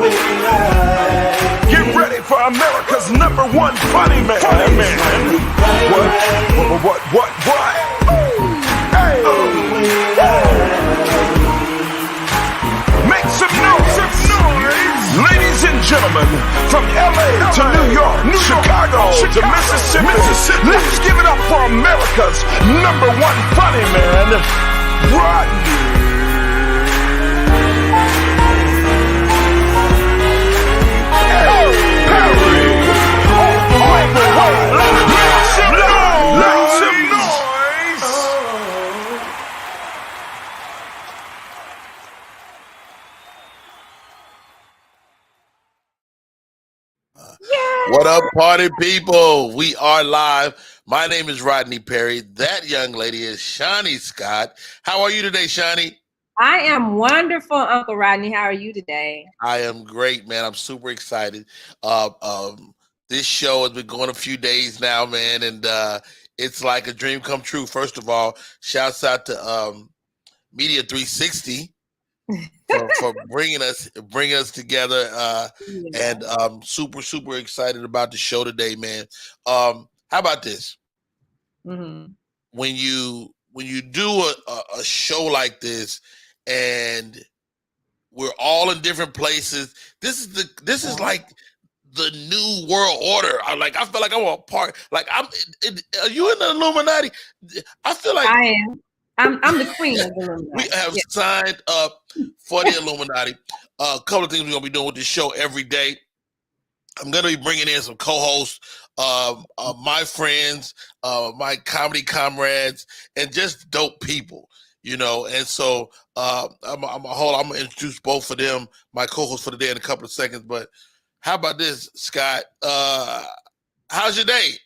Get ready for America's #1 funny man. What? Hey. Make some noise. Ladies and gentlemen, from LA to New York, Chicago to Mississippi, let's give it up for America's #1 funny man, Rodney Perry. Make some noise. What up, party people? We are live. My name is Rodney Perry. That young lady is Shani Scott. How are you today, Shani? I am wonderful, Uncle Rodney. How are you today? I am great, man. I'm super excited. This show has been going a few days now, man, and it's like a dream come true. First of all, shouts out to Media 360 for bringing us together, and I'm super excited about the show today, man. How about this? Mm-hmm. When you do a show like this, and we're all in different places, this is like the new world order. I feel like I'm a part. Like are you in the Illuminati? I feel like I am. I'm the queen of the Illuminati. We have signed up for the Illuminati. A couple of things we're gonna be doing with this show every day. I'm gonna be bringing in some co-hosts, my friends, my comedy comrades, and just dope people, you know. And so I'm gonna introduce both of them, my co-hosts for the day, in a couple of seconds. But how about this, Scott? How's your day?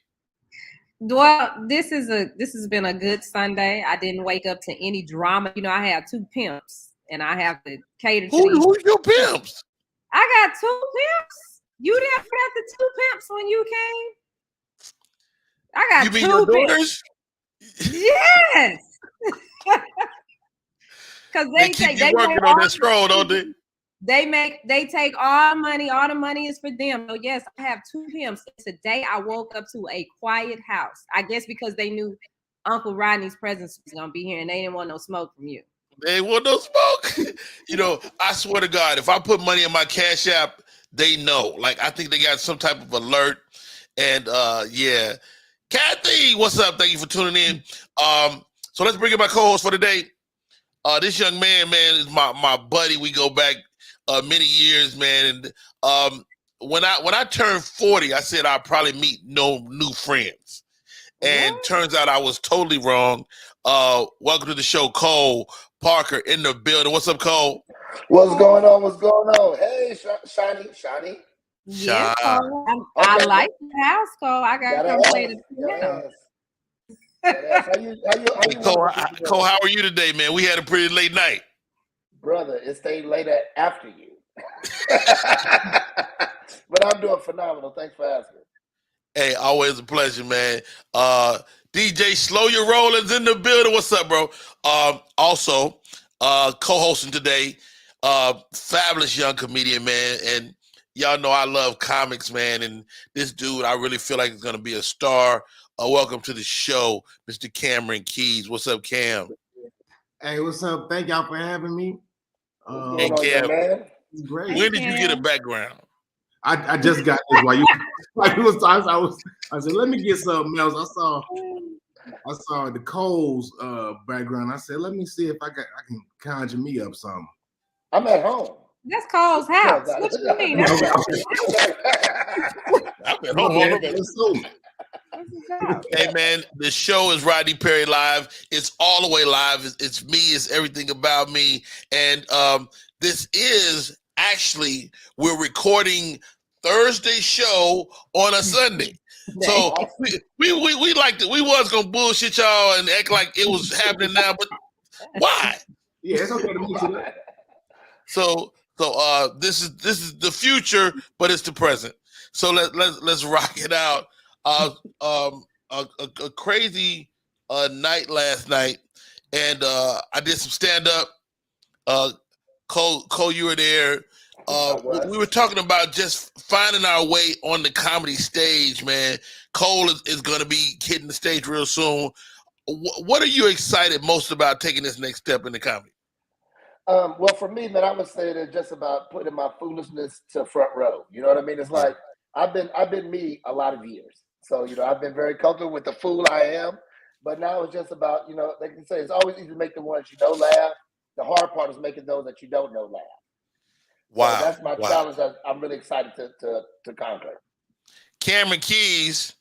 Well, this has been a good Sunday. I didn't wake up to any drama. You know, I have 2 pimps, and I have to cater to Who's your pimps? I got 2 pimps. You didn't have the 2 pimps when you came? I got 2 pimps. You mean your daughters? Yes. Because they keep you working on that stroll, don't they? They take all money. All the money is for them. So yes, I have 2 pimps. Today I woke up to a quiet house. I guess because they knew Uncle Rodney's presence was gonna be here, and they didn't want no smoke from you. They want no smoke. You know, I swear to God, if I put money in my Cash App, they know. Like, I think they got some type of alert. And yeah, Kathy, what's up? Thank you for tuning in. So let's bring in my co-host for today. This young man is my buddy. We go back many years, man. And when I turned 40, I said I'd probably meet no new friends. And turns out I was totally wrong. Welcome to the show, Cole Parker in the building. What's up, Cole? What's going on? Hey, Shani. Yeah, Cole. I like the house, Cole. I got to come play the piano. Cole, how are you today, man? We had a pretty late night. Brother, it stayed later after you. But I'm doing phenomenal. Thanks for asking. Hey, always a pleasure, man. DJ Slow Your Rollins in the building. What's up, bro? Also, co-hosting today, fabulous young comedian, man. And y'all know I love comics, man. And this dude, I really feel like is going to be a star. Welcome to the show, Mr. Cameron Keys. What's up, Cam? Hey, what's up? Thank y'all for having me. Hey, Cam, it's great. When did you get a background? I just got this while you was talking. I said, let me get something else. I saw the Cole's background. I said, let me see if I can conjure me up something. I'm at home. That's Cole's house. What you mean? I'm at home. Hey, man, the show is Rodney Perry Live. It's all the way live. It's me. It's everything about me. And this is actually, we're recording Thursday show on a Sunday. So we liked it. We was gonna bullshit y'all and act like it was happening now, but why? Yeah, it's okay to meet you. So this is the future, but it's the present. So let's rock it out. A crazy night last night, and I did some stand up. Cole, you were there. I was. We were talking about just finding our way on the comedy stage, man. Cole is going to be hitting the stage real soon. What are you excited most about taking this next step in the comedy? Well, for me, man, I would say that just about putting my foolishness to front row. You know what I mean? It's like I've been me a lot of years. So, I've been very comfortable with the fool I am. But now it's just about, they can say it's always easy to make the ones you know laugh. The hard part is making those that you don't know laugh. Wow. So that's my challenge that I'm really excited to conquer. Cameron Keys,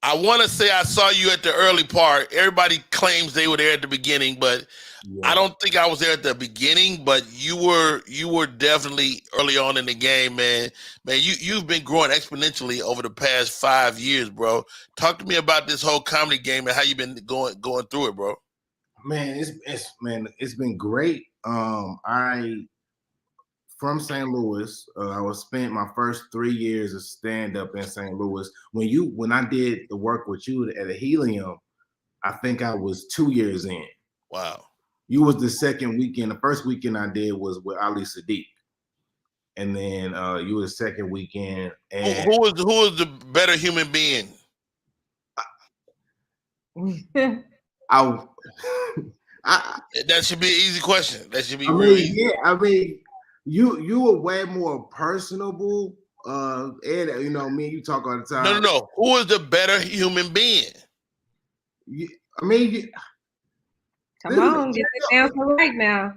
I want to say I saw you at the early part. Everybody claims they were there at the beginning, but I don't think I was there at the beginning, but you were definitely early on in the game, man. Man, you've been growing exponentially over the past 5 years, bro. Talk to me about this whole comedy game and how you've been going through it, bro. Man, it's been great. From St. Louis, I spent my first 3 years of stand-up in St. Louis. When I did the work with you at a Helium, I think I was 2 years in. Wow. You was the second weekend. The first weekend I did was with Ali Sadiq. And then you were the second weekend. And who was the better human being? That should be an easy question. That should be real easy. Yeah, I mean, you were way more personable. And me and you talk all the time. No. Who is the better human being? Come on, get the answer right now.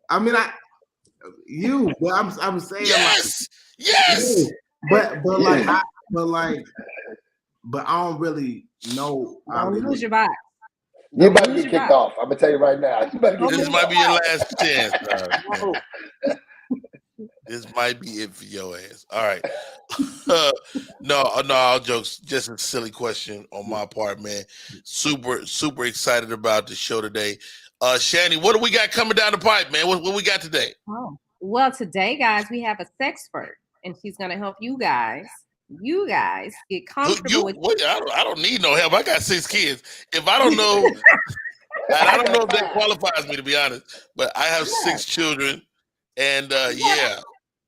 I mean, but I'm saying yes. But I don't really know. Don't lose your vibe. You about to get kicked off. I'm gonna tell you right now. This might be your last chance. This might be it for your ass. All right. No, all jokes. Just a silly question on my part, man. Super excited about the show today. Shani, what do we got coming down the pipe, man? What we got today? Oh, well, today, guys, we have a sexpert, and she's gonna help you guys get comfortable with. I don't need no help. I got 6 kids. If I don't know, I don't know if that qualifies me, to be honest. But I have 6 children, and yeah.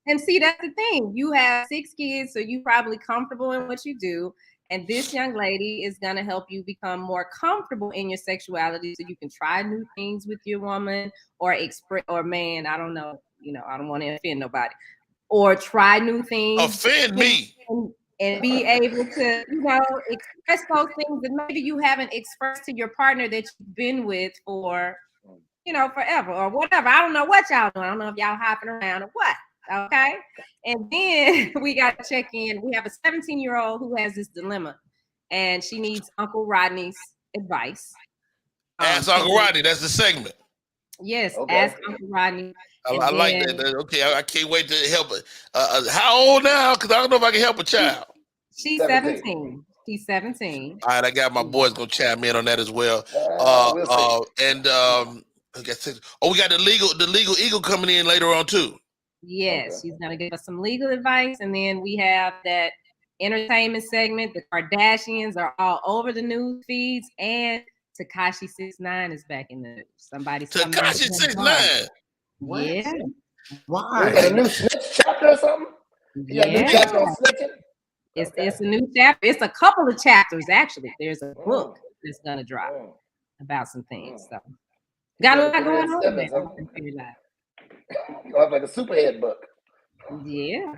And see, that's the thing. You have 6 kids, so you're probably comfortable in what you do. And this young lady is going to help you become more comfortable in your sexuality so you can try new things with your woman or man. I don't know. I don't want to offend nobody. Or try new things. Offend me. And be able to, express those things that maybe you haven't expressed to your partner that you've been with for, forever or whatever. I don't know what y'all doing. I don't know if y'all hopping around or what. Okay. And then we got to check in. We have a 17-year-old who has this dilemma and she needs Uncle Rodney's advice. Ask Uncle Rodney. That's the segment. Yes. Okay. Ask Uncle Rodney. I like that. Okay. I can't wait to help her. How old now? Because I don't know if I can help a child. She's 17. She's 17. All right. I got my boys going to chime in on that as well. We got the legal eagle coming in later on too. Yes, she's gonna give us some legal advice, and then we have that entertainment segment. The Kardashians are all over the news feeds, and Tekashi 6ix9ine is back in the news. Tekashi 6ix9ine. Yeah. Why? A new snitch chapter or something? Yeah. A new chapter on snitching? It's a new chapter. It's a couple of chapters actually. There's a book that's gonna drop about some things. So got a lot going on. You have like a superhead book. Yeah.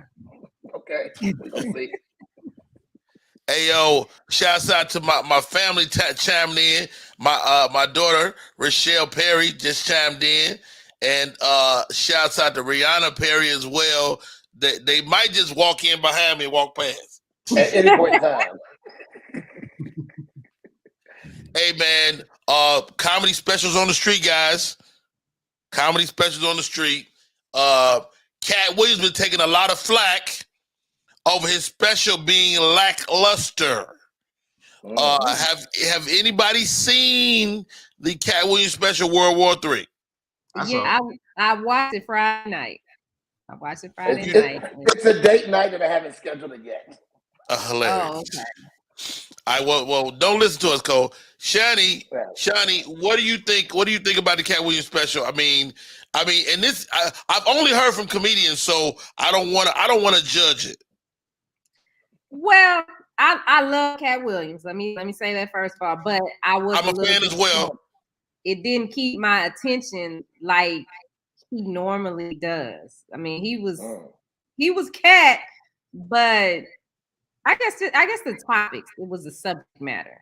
Okay. We're gonna see. Hey yo, shouts out to my family chimed in. My daughter Rochelle Perry just chimed in, and shouts out to Rihanna Perry as well. They might just walk in behind me and walk past at any point in time. Hey man, comedy specials on the street, guys. Comedy specials on the street. Cat Williams been taking a lot of flack over his special being lackluster. Have anybody seen the Cat Williams special World War III? Yeah, I watched it Friday night. Night. It's a date night and I haven't scheduled it yet. Hilarious. Oh, okay. Well, don't listen to us, Cole. Shani, what do you think? What do you think about the Cat Williams special? I mean, I mean, and this I've only heard from comedians, so I don't want to judge it. Well, I love Cat Williams. Let me say that first of all, but I'm a fan as well. It didn't keep my attention like he normally does. I mean, he was Cat, but I guess the topics, it was the subject matter.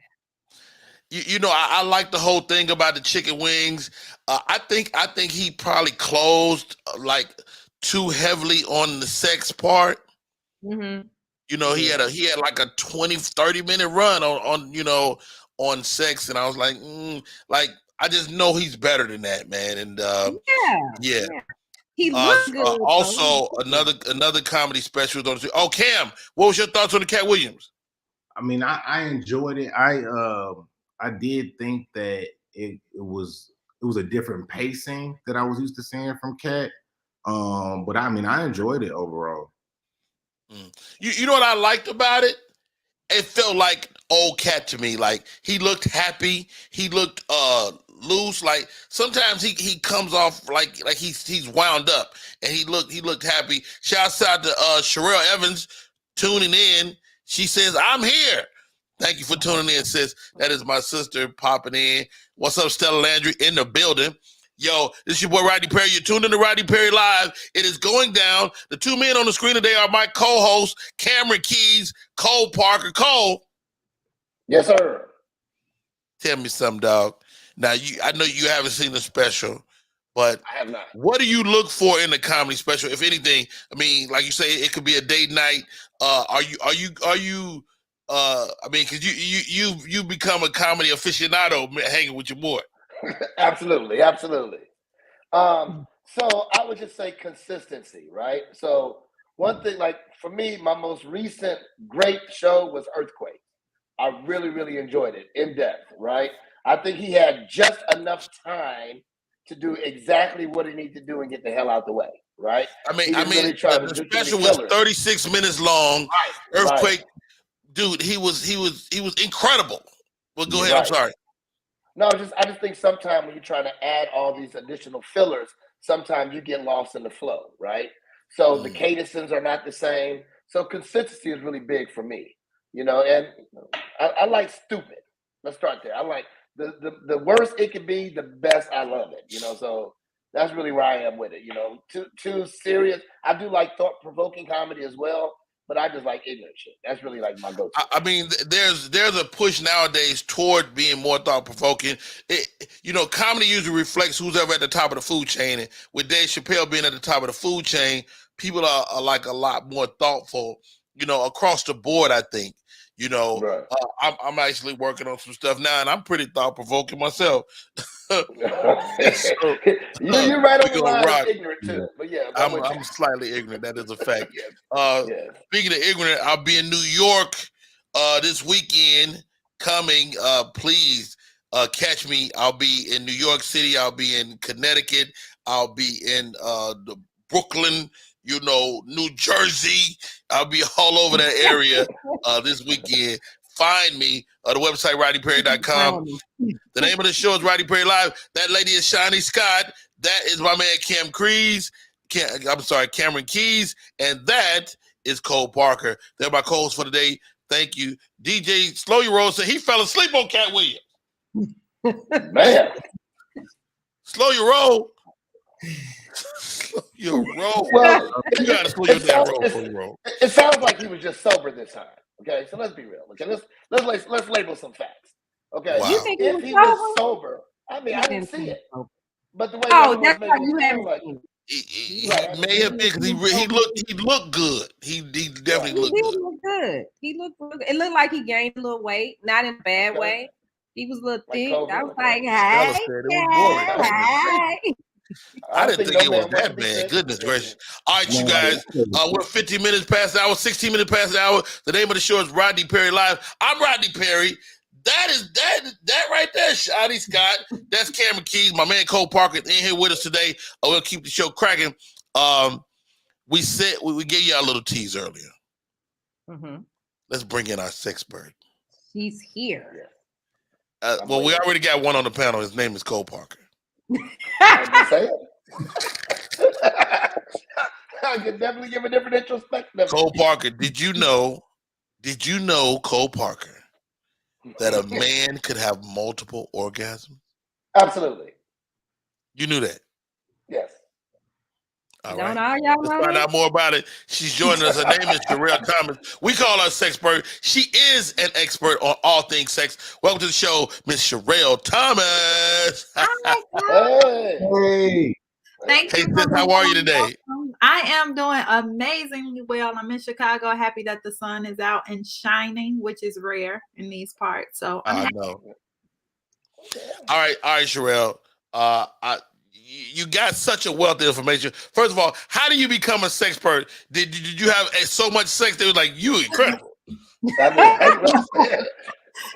You know, I like the whole thing about the chicken wings. I think he probably closed like too heavily on the sex part. Mm-hmm. You know, he had like a 20-30 minute run on sex, and I was like, I just know he's better than that, man. And yeah. He looks good. Also, another comedy special. Oh, Cam, what was your thoughts on the Cat Williams? I mean, I enjoyed it. I did think that it was a different pacing that I was used to seeing from Cat. But I mean, I enjoyed it overall. You know what I liked about it? It felt like old Cat to me. Like he looked happy. He looked loose. Like sometimes he comes off like he's wound up, and he looked happy. Shouts out to Sherelle Evans tuning in. She says, "I'm here." Thank you for tuning in, sis. That is my sister popping in. What's up, Stella Landry in the building? Yo, this is your boy Rodney Perry. You're tuned in to Rodney Perry Live. It is going down. The two men on the screen today are my co-hosts, Cameron Keys, Cole Parker. Cole. Yes, sir. Tell me something, dog. Now, I know you haven't seen the special, but I have not. What do you look for in the comedy special, if anything? I mean, like you say, it could be a date night. Are you? I mean, because you become a comedy aficionado hanging with your boy. Absolutely. So I would just say consistency, right? So one thing, like for me, my most recent great show was Earthquake. I really, really enjoyed it in depth, right? I think he had just enough time to do exactly what he needed to do and get the hell out the way, right? I mean, the special was 36 minutes long. Right, Earthquake, right. Dude, he was incredible. Well, go ahead. Right. I'm sorry. No, I just think sometimes when you're trying to add all these additional fillers, sometimes you get lost in the flow, right? So the cadences are not the same. So consistency is really big for me, and I like stupid. Let's start there. I like the worse it can be, the best I love it, so that's really where I am with it, too serious. I do like thought-provoking comedy as well, but I just like ignorant shit. That's really like my go-to. I mean, there's a push nowadays toward being more thought-provoking. Comedy usually reflects who's ever at the top of the food chain. And with Dave Chappelle being at the top of the food chain, people are like a lot more thoughtful, across the board, I think. Right. I'm actually working on some stuff now, and I'm pretty thought-provoking myself. You're right on the line of ignorant too, but yeah, I'm slightly ignorant. That is a fact. Speaking of ignorant, I'll be in New York this weekend. Coming, please catch me. I'll be in New York City. I'll be in Connecticut. I'll be in the Brooklyn. New Jersey. I'll be all over that area this weekend. Find me on the website, RodneyPerry.com. The name of the show is Rodney Perry Live. That lady is Shani Scott. That is my man Cameron Keys. And that is Cole Parker. They're my co-hosts for today. Thank you. DJ Slow Your Roll said he fell asleep on Cat Williams. Man. Slow your roll. Your roll. Well, you gotta slow your damn roll. It sounds like he was just sober this time. Okay, so let's be real. Okay, let's label some facts. Okay, wow. You think if he was sober, I mean, I didn't see it, but the way that's why you haven't like. He may have been because he looked good. He definitely looked good. Look good. He looked good. It looked like he gained a little weight, not in a bad way. He was a little thick. I was like, hey. I didn't think it was that bad. Goodness gracious. All right, you guys. We're 15 minutes past the hour, 16 minutes past the hour. The name of the show is Rodney Perry Live. I'm Rodney Perry. That right there, Shani Scott. That's Cameron Keys. My man Cole Parker in here with us today. We'll keep the show cracking. We said we gave you a little tease earlier. Mm-hmm. Let's bring in our sexpert. She's here. Well, we already got one on the panel. His name is Cole Parker. I could definitely give a different introspective. Cole Parker, did you know, Cole Parker, that a man could have multiple orgasms? Absolutely. You knew that? Yes. All Don't right. all y'all Let's know find that? out more about it. She's joining us. Her name is Charelle Thomas. We call her Sexpert. She is an expert on all things sex. Welcome to the show, Miss Charelle Thomas. Hey. Thank Hey, you. sis, how are you today? I am doing amazingly well. I'm in Chicago. Happy that the sun is out and shining, which is rare in these parts. So I'm I happy. know. All right, Charelle. You got such a wealth of information. First of all, how do you become a sexpert? Did you have so much sex that was like, you incredible?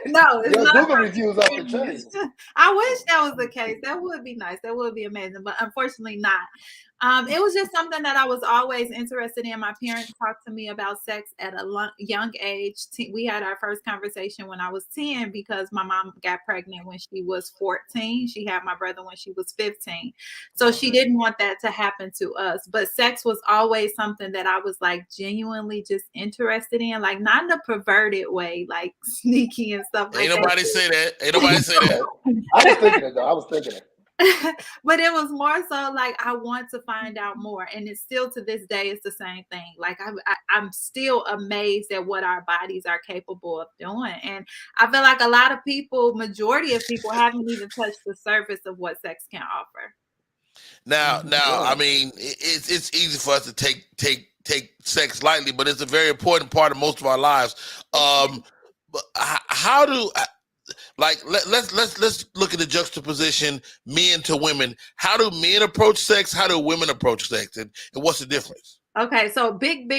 No, it's Your not. Google reviews off the chain. I wish that was the case. That would be nice. That would be amazing, but unfortunately not. It was just something that I was always interested in. My parents talked to me about sex at a young age. We had our first conversation when I was 10 because my mom got pregnant when she was 14. She had my brother when she was 15. So she didn't want that to happen to us. But sex was always something that I was like genuinely just interested in, like not in a perverted way, like sneaky and stuff like Ain't that. nobody say that. Ain't nobody say that. I was thinking it though. I was thinking it. But it was more so like I want to find out more, and it's still to this day it's the same thing. Like I'm still amazed at what our bodies are capable of doing, and I feel like a lot of people, majority of people, haven't even touched the surface of what sex can offer. Now, I mean, it's easy for us to take sex lightly, but it's a very important part of most of our lives. But how do let's look at the juxtaposition men to women. How do men approach sex? How do women approach sex? And what's the difference? Okay, so big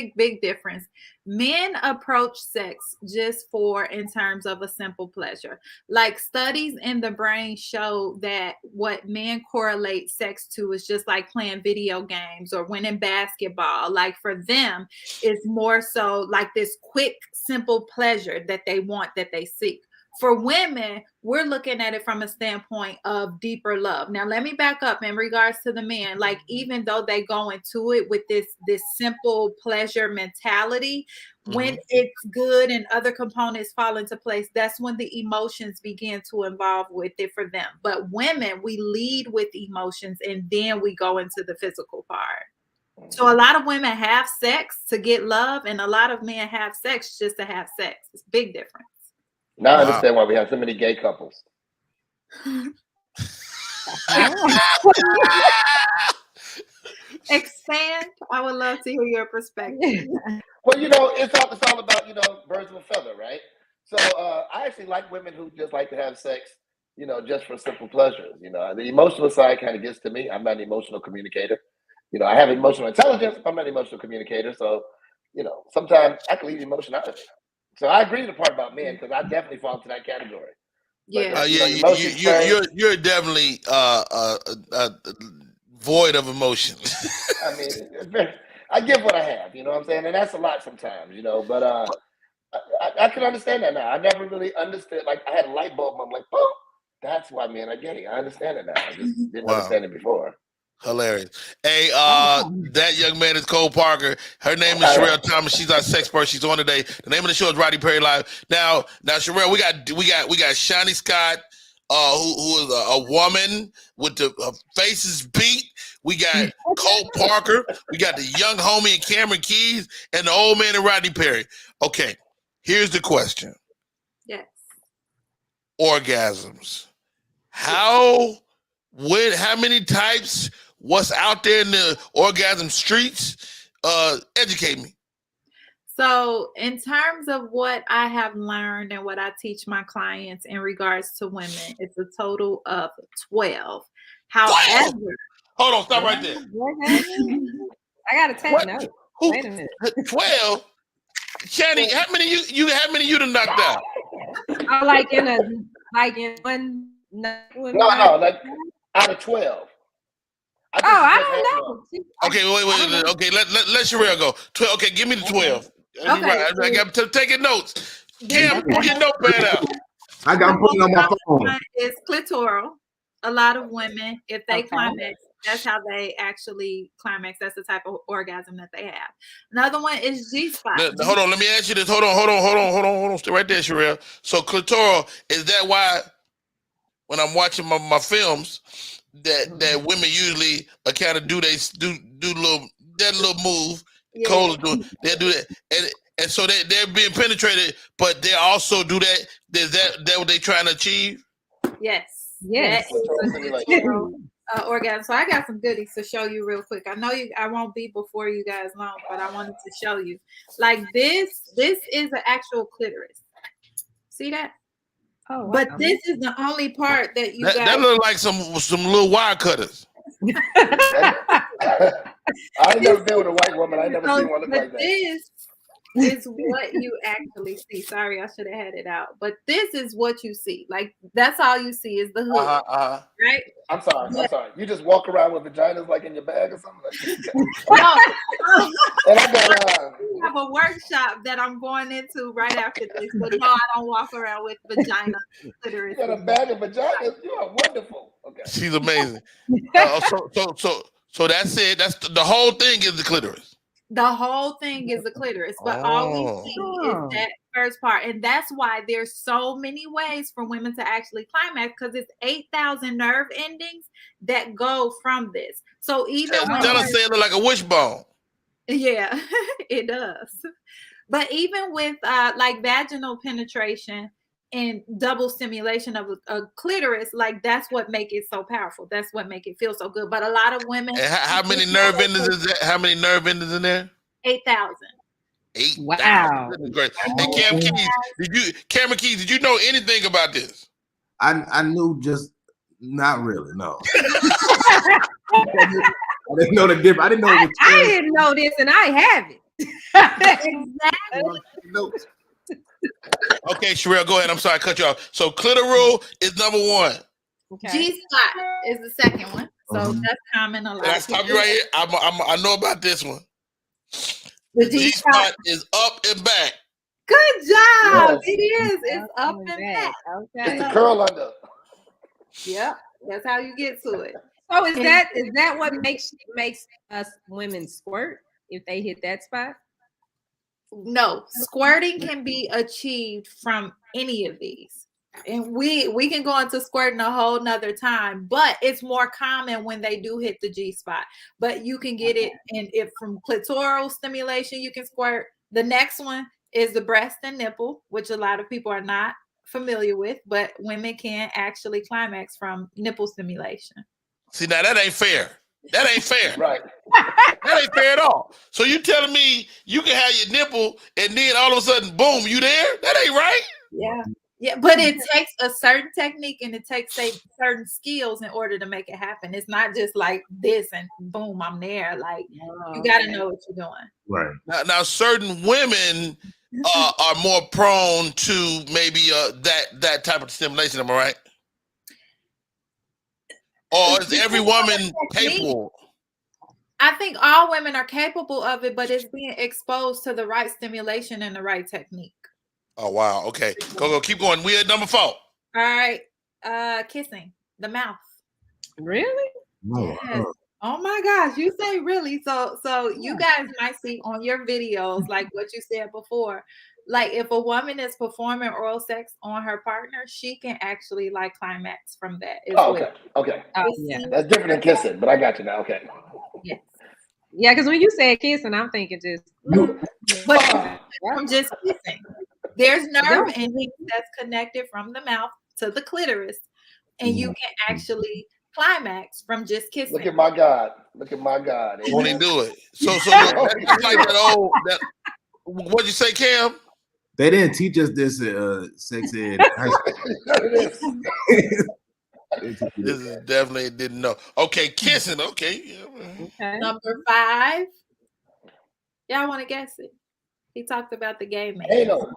difference. Men approach sex just in terms of a simple pleasure. Like studies in the brain show that what men correlate sex to is just like playing video games or winning basketball. Like for them, it's more so like this quick, simple pleasure that they want, that they seek. For women, we're looking at it from a standpoint of deeper love. Now, let me back up in regards to the men. Like, even though they go into it with this simple pleasure mentality, when it's good and other components fall into place, that's when the emotions begin to involve with it for them. But women, we lead with emotions and then we go into the physical part. So a lot of women have sex to get love, and a lot of men have sex just to have sex. It's a big difference. Now I understand why we have so many gay couples. Expand. I would love to hear your perspective. Well, it's all about, birds of a feather, right? So I actually like women who just like to have sex, just for simple pleasures. The emotional side kind of gets to me. I'm not an emotional communicator. I have emotional intelligence. I'm not an emotional communicator. So, sometimes I can leave emotion out of it. So I agree with the part about men because I definitely fall into that category. Yeah, you're definitely void of emotion. I mean, I give what I have. You know what I'm saying, and that's a lot sometimes. But I can understand that now. I never really understood. Like I had a light bulb. I'm like, oh, that's why men are gay. I understand it now. I just didn't understand it before. Hilarious. Hey, that young man is Cole Parker. Her name is Charelle Thomas. She's our sexpert. She's on today. The name of the show is Rodney Perry Live. Now, Charelle, we got Shani Scott, who is a woman with the faces beat. We got Cole Parker. We got the young homie and Cameron Keys, and the old man and Rodney Perry. Okay, here's the question. Yes. Orgasms. How many types? What's out there in the orgasm streets? Educate me. So in terms of what I have learned and what I teach my clients in regards to women, it's a total of 12. However, hold on, stop right there. I gotta take notes. Wait a minute. 12? Shani, how many you done knocked out? Oh, like in one. No, like out of 12. I don't know. Okay, wait. Okay, let Charelle go. 12. Okay, give me the 12. Okay. I got to taking notes. Cam, pull your notepad out. I got putting on my phone. It's clitoral. A lot of women, if they climax, That's how they actually climax. That's the type of orgasm that they have. Another one is G-spot. Hold on, let me ask you this. Hold on. Stay right there, Charelle. So clitoral, is that why when I'm watching my films that women usually kind of do that little move? Yeah. Cole they do that, and so they're being penetrated, but they also do that. Is that what they trying to achieve? Yes. Yes. Orgasm. So I got some goodies to show you real quick. I know I won't be before you guys long, but I wanted to show you. Like this is an actual clitoris. See that? Oh, wow. But this is the only part that you that look like some little wire cutters. I ain't never been with a white woman. I never seen one look like that. This is what you actually see. Sorry, I should have had it out. But this is what you see. Like that's all you see is the hood, right? I'm sorry. You just walk around with vaginas like in your bag or something like that? No. And I got I have a workshop that I'm going into right after this, but no, I don't walk around with vagina clitoris. you got a bag of vaginas. You are wonderful. Okay. She's amazing. So that's it. That's the whole thing is the clitoris. The whole thing is the clitoris, but all we see is that first part. And that's why there's so many ways for women to actually climax, because it's 8,000 nerve endings that go from this. So even Tell us, say it look like a wishbone. Yeah, it does. But even with like vaginal penetration and double stimulation of a clitoris, like that's what make it so powerful. That's what make it feel so good. But a lot of women. And how many nerve endings is that? How many nerve endings in there? 8,000. 8,000. Wow. Great. And Cameron Keys, did you know anything about this? I knew just not really, no. I didn't know the difference. I didn't know it was I didn't know this, and I have it. Exactly. Okay, Charelle, go ahead. I'm sorry, I cut you off. So clitoral is number one. Okay. G-spot is the second one. So that's common a lot. Can I stop you right here? I know about this one. The G-spot is up and back. Good job. Yes. It is. It's up and back. Okay. It's the curl under. Yep. That's how you get to it. So is that what makes us women squirt if they hit that spot? No, squirting can be achieved from any of these. And we can go into squirting a whole nother time, but it's more common when they do hit the G-spot. But you can get it, and if from clitoral stimulation, you can squirt. The next one is the breast and nipple, which a lot of people are not familiar with, but women can actually climax from nipple stimulation. See, now that ain't fair. That ain't fair. Right. That ain't fair at all. So you telling me you can have your nipple and then all of a sudden, boom, you there? That ain't right. Yeah. Yeah, but it takes a certain technique and it takes certain skills in order to make it happen. It's not just like this and boom, I'm there. Like you got to know what you're doing. right. Now certain women are more prone to maybe that type of stimulation. Am I right? Or is every woman capable? I think all women are capable of it, but it's being exposed to the right stimulation and the right technique. Oh wow. Okay. Go. Keep going. We at number 4. All right. Kissing the mouth. Really? No. Yes. Oh my gosh, you say really. So you guys might see on your videos, like what you said before, like if a woman is performing oral sex on her partner, she can actually like climax from that. Okay. Yeah. That's different than kissing, but I got you now. Okay. Yes. Yeah, because when you said kissing, I'm thinking just. But from just kissing, there's nerve endings that's connected from the mouth to the clitoris, and you can actually climax from just kissing. Look at my God. Won't he do it? So that's like that old. What'd you say, Cam? They didn't teach us this sex ed. This is definitely didn't know. Okay, kissing. Okay. Okay. Number 5. Y'all want to guess it? He talked about the gay man. Anal.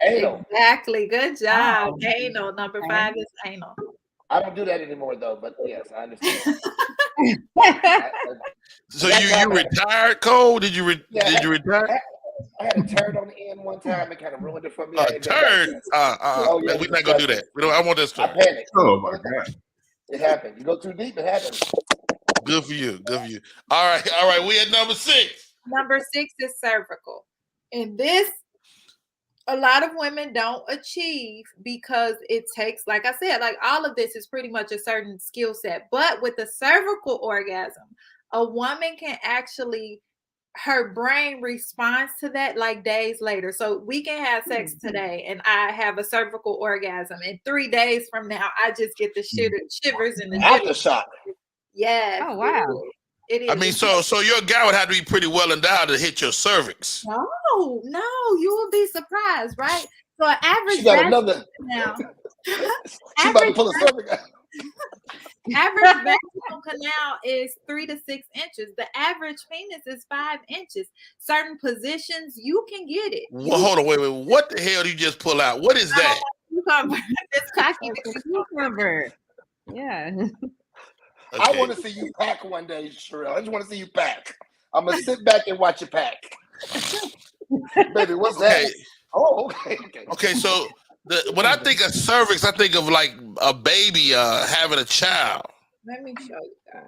Exactly. Good job. Wow. Anal. Number 5 is anal. I don't do that anymore though, but yes, I understand. So you retired, Cole? Did you retire? I had a turd on the end one time. It kind of ruined it for me. A turd? We're not gonna do that. I want this I story. panicked. Oh my God. It happened. You go too deep, it happens. Good for you. Good for you. All right. We at number 6. Number 6 is cervical. And this, a lot of women don't achieve because it takes, like I said, like all of this is pretty much a certain skill set. But with the cervical orgasm, a woman can actually, her brain responds to that like days later. So we can have sex today and I have a cervical orgasm, and 3 days from now I just get the shivers and the Aftershock. Yeah. Oh wow. It is. I mean, so your guy would have to be pretty well endowed to hit your cervix. No, you will be surprised, right? So an average She got another. now. She about to pull a cervix out. Average vaginal canal is 3 to 6 inches. The average penis is 5 inches. Certain positions you can get it. Well, hold on, wait. What the hell did you just pull out? What is that? This cocky. Cucumber. Yeah. Okay. I want to see you pack one day, Charelle. I just want to see you pack. I'm gonna sit back and watch you pack. Baby, what's that? Oh, okay. Okay, so when I think of cervix, I think of like a baby having a child. Let me show you guys.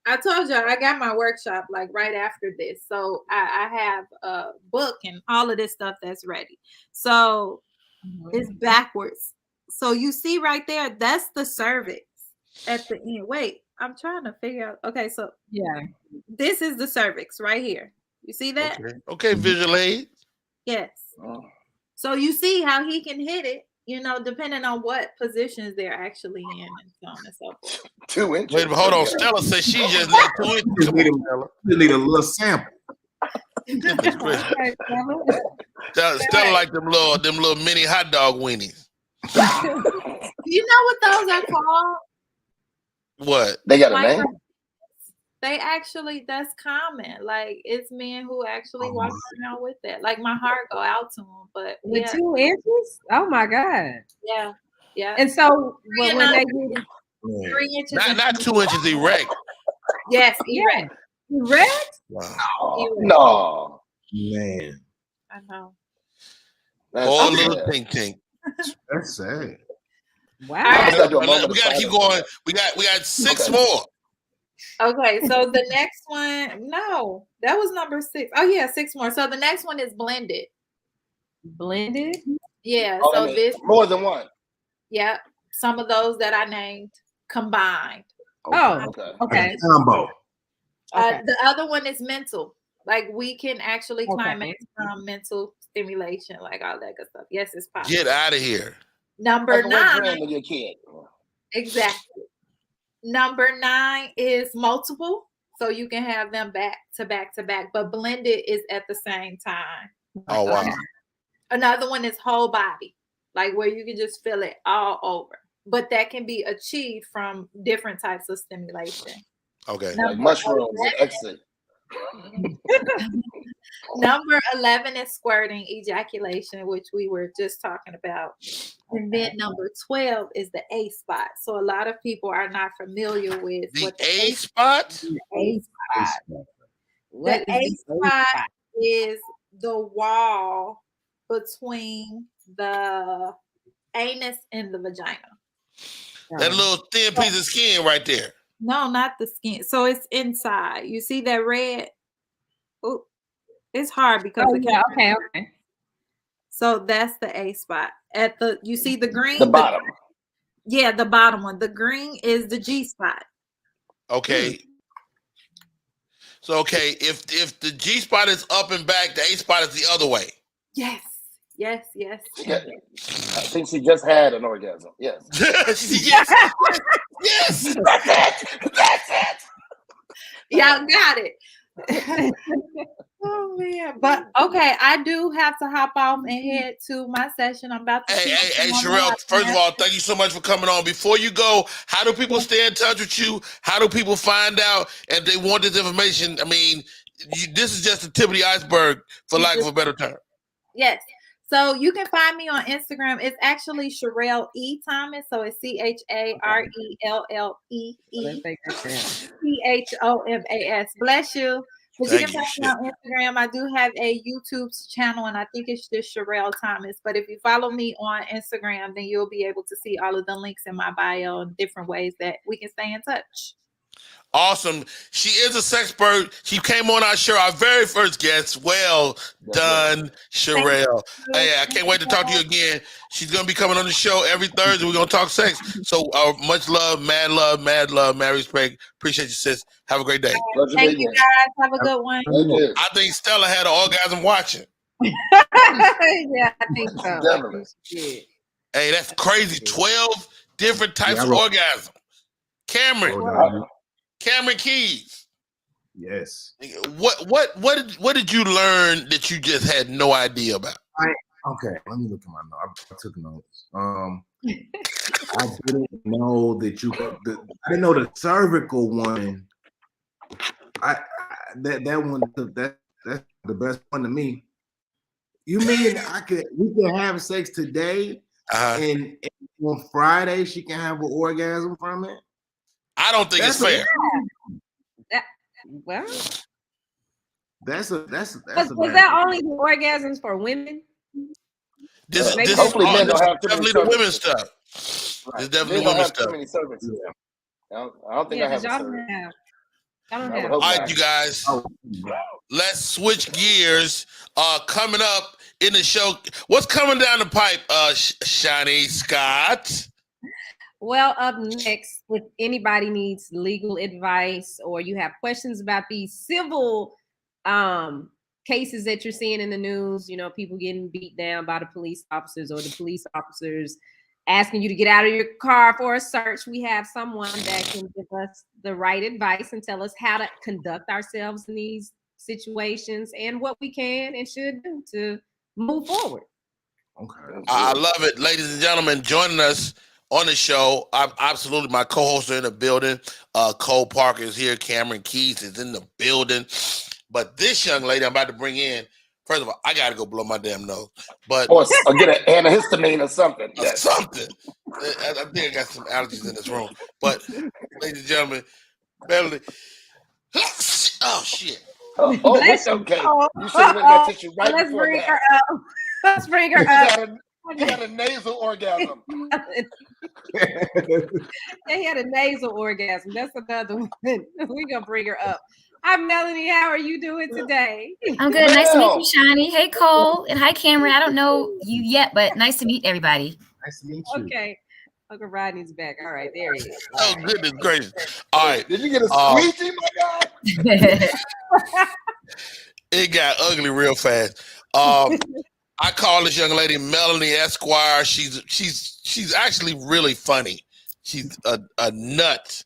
I told you I got my workshop like right after this. So I have a book and all of this stuff that's ready. So it's backwards. So you see right there, that's the cervix at the end. Wait, I'm trying to figure out. Okay, so Yeah. this is the cervix right here. You see that? Okay, visual aid. Yes. So you see how he can hit it, depending on what positions they're actually in and so on and so forth. 2 inches. Wait, but hold on. Stella says she just need 2 inches. Come on, Stella. You need a little sample. Stella like them little mini hot dog weenies. You know what those are called? What? They got a name? They actually, that's common. Like, it's men who actually walk around with that. Like, my heart go out to them. But With 2 inches? Oh my God. Yeah. And so when they get 3 inches. Not 2 inches erect. Yes, erect. erect? Wow. No. Man, I know. Or a little tink. that's sad. Wow. We gotta keep going. We got 6 more. Okay, so the next one, no, that was number 6. Oh yeah, 6 more. So the next one is blended. Blended? Yeah. Oh, So this more than one. Yeah, some of those that I named combined. Oh, okay. Combo. The other one is mental. Like we can actually climax from mental stimulation, like all that good stuff. Yes, it's possible. Get out of here. Number Like 9. your kid. Exactly. Number 9 is multiple, so you can have them back to back to back, but blended is at the same time. Oh wow. Another one is whole body, like where you can just feel it all over, but that can be achieved from different types of stimulation. Okay. Like mushrooms and exit. Number 11 is squirting, ejaculation, which we were just talking about. And then number 12 is the A spot. So a lot of people are not familiar with what the A spot. The A spot. The A spot is the wall between the anus and the vagina. That little thin piece of skin right there. No, not the skin. So it's inside. You see that red? Oh, it's hard because okay. So that's the A spot. You see the green? The bottom. Yeah, the bottom one. The green is the G spot. Okay. So if the G spot is up and back, the A spot is the other way. Yes. Yeah. I think she just had an orgasm. Yes. Yes. Yes. That's it. Y'all got it. Oh man. But okay, I do have to hop off and head to my session. I'm about to Hey, Charelle, first of all, thank you so much for coming on. Before you go, how do people stay in touch with you? How do people find out if they want this information? I mean, this is just the tip of the iceberg, for lack of a better term. Yes. So you can find me on Instagram. It's actually Charelle E. Thomas. So it's CharelleThomas. Bless you. But you can find me on Instagram. I do have a YouTube channel, and I think it's just Charelle Thomas. But if you follow me on Instagram, then you'll be able to see all of the links in my bio and different ways that we can stay in touch. Awesome. She is a sexpert. She came on our show, our very first guest. Well done, Charelle. Hey, I can't wait to talk to you again. She's going to be coming on the show every Thursday. We're going to talk sex. So much love, mad respect. Appreciate you, sis. Have a great day. Thank you, guys. Have a good one. I think Stella had an orgasm watching. Yeah, I think so. Definitely. Hey, that's crazy. 12 different types of orgasm. Cameron Keys. Yes. What did you learn that you just had no idea about? Okay, let me look at my notes. I took notes. I didn't know that I didn't know the cervical one. That one that's the best one to me. You mean we can have sex today and on Friday she can have an orgasm from it? I don't think it's fair. Well, was that only the orgasms for women? This is hopefully men don't have definitely the women's stuff. Right. It's definitely women's stuff. I don't think I have a cervix. I don't have. All right, you guys. Let's switch gears. Coming up in the show, what's coming down the pipe, Shani Scott? Well, up next, if anybody needs legal advice or you have questions about these civil cases that you're seeing in the news, you know, people getting beat down by the police officers or the police officers asking you to get out of your car for a search, we have someone that can give us the right advice and tell us how to conduct ourselves in these situations and what we can and should do to move forward. Okay. I love it. Ladies and gentlemen, joining us on the show, absolutely, my co-hosts are in the building. Cole Parker is here. Cameron Keys is in the building. But this young lady I'm about to bring in, first of all, I got to go blow my damn nose. But or get an antihistamine or something. Something. I think I got some allergies in this room. But, ladies and gentlemen, Beverly. Oh, shit. Oh, it's okay. You should have got tissue right Let's before bring that. her up. Let's bring her up. He had a nasal orgasm. They had a nasal orgasm. That's another one. We're going to bring her up. Hi, Melanie. How are you doing today? I'm good. Nice to meet you, Shani. Hey, Cole. And hi, Cameron. I don't know you yet, but nice to meet everybody. Nice to meet you. Okay. Uncle Rodney's back. All right. There he is. Oh, goodness gracious. All right. Did you get a squeegee, my guy? It got ugly real fast. I call this young lady Melanie Esquire. She's actually really funny. She's a nut,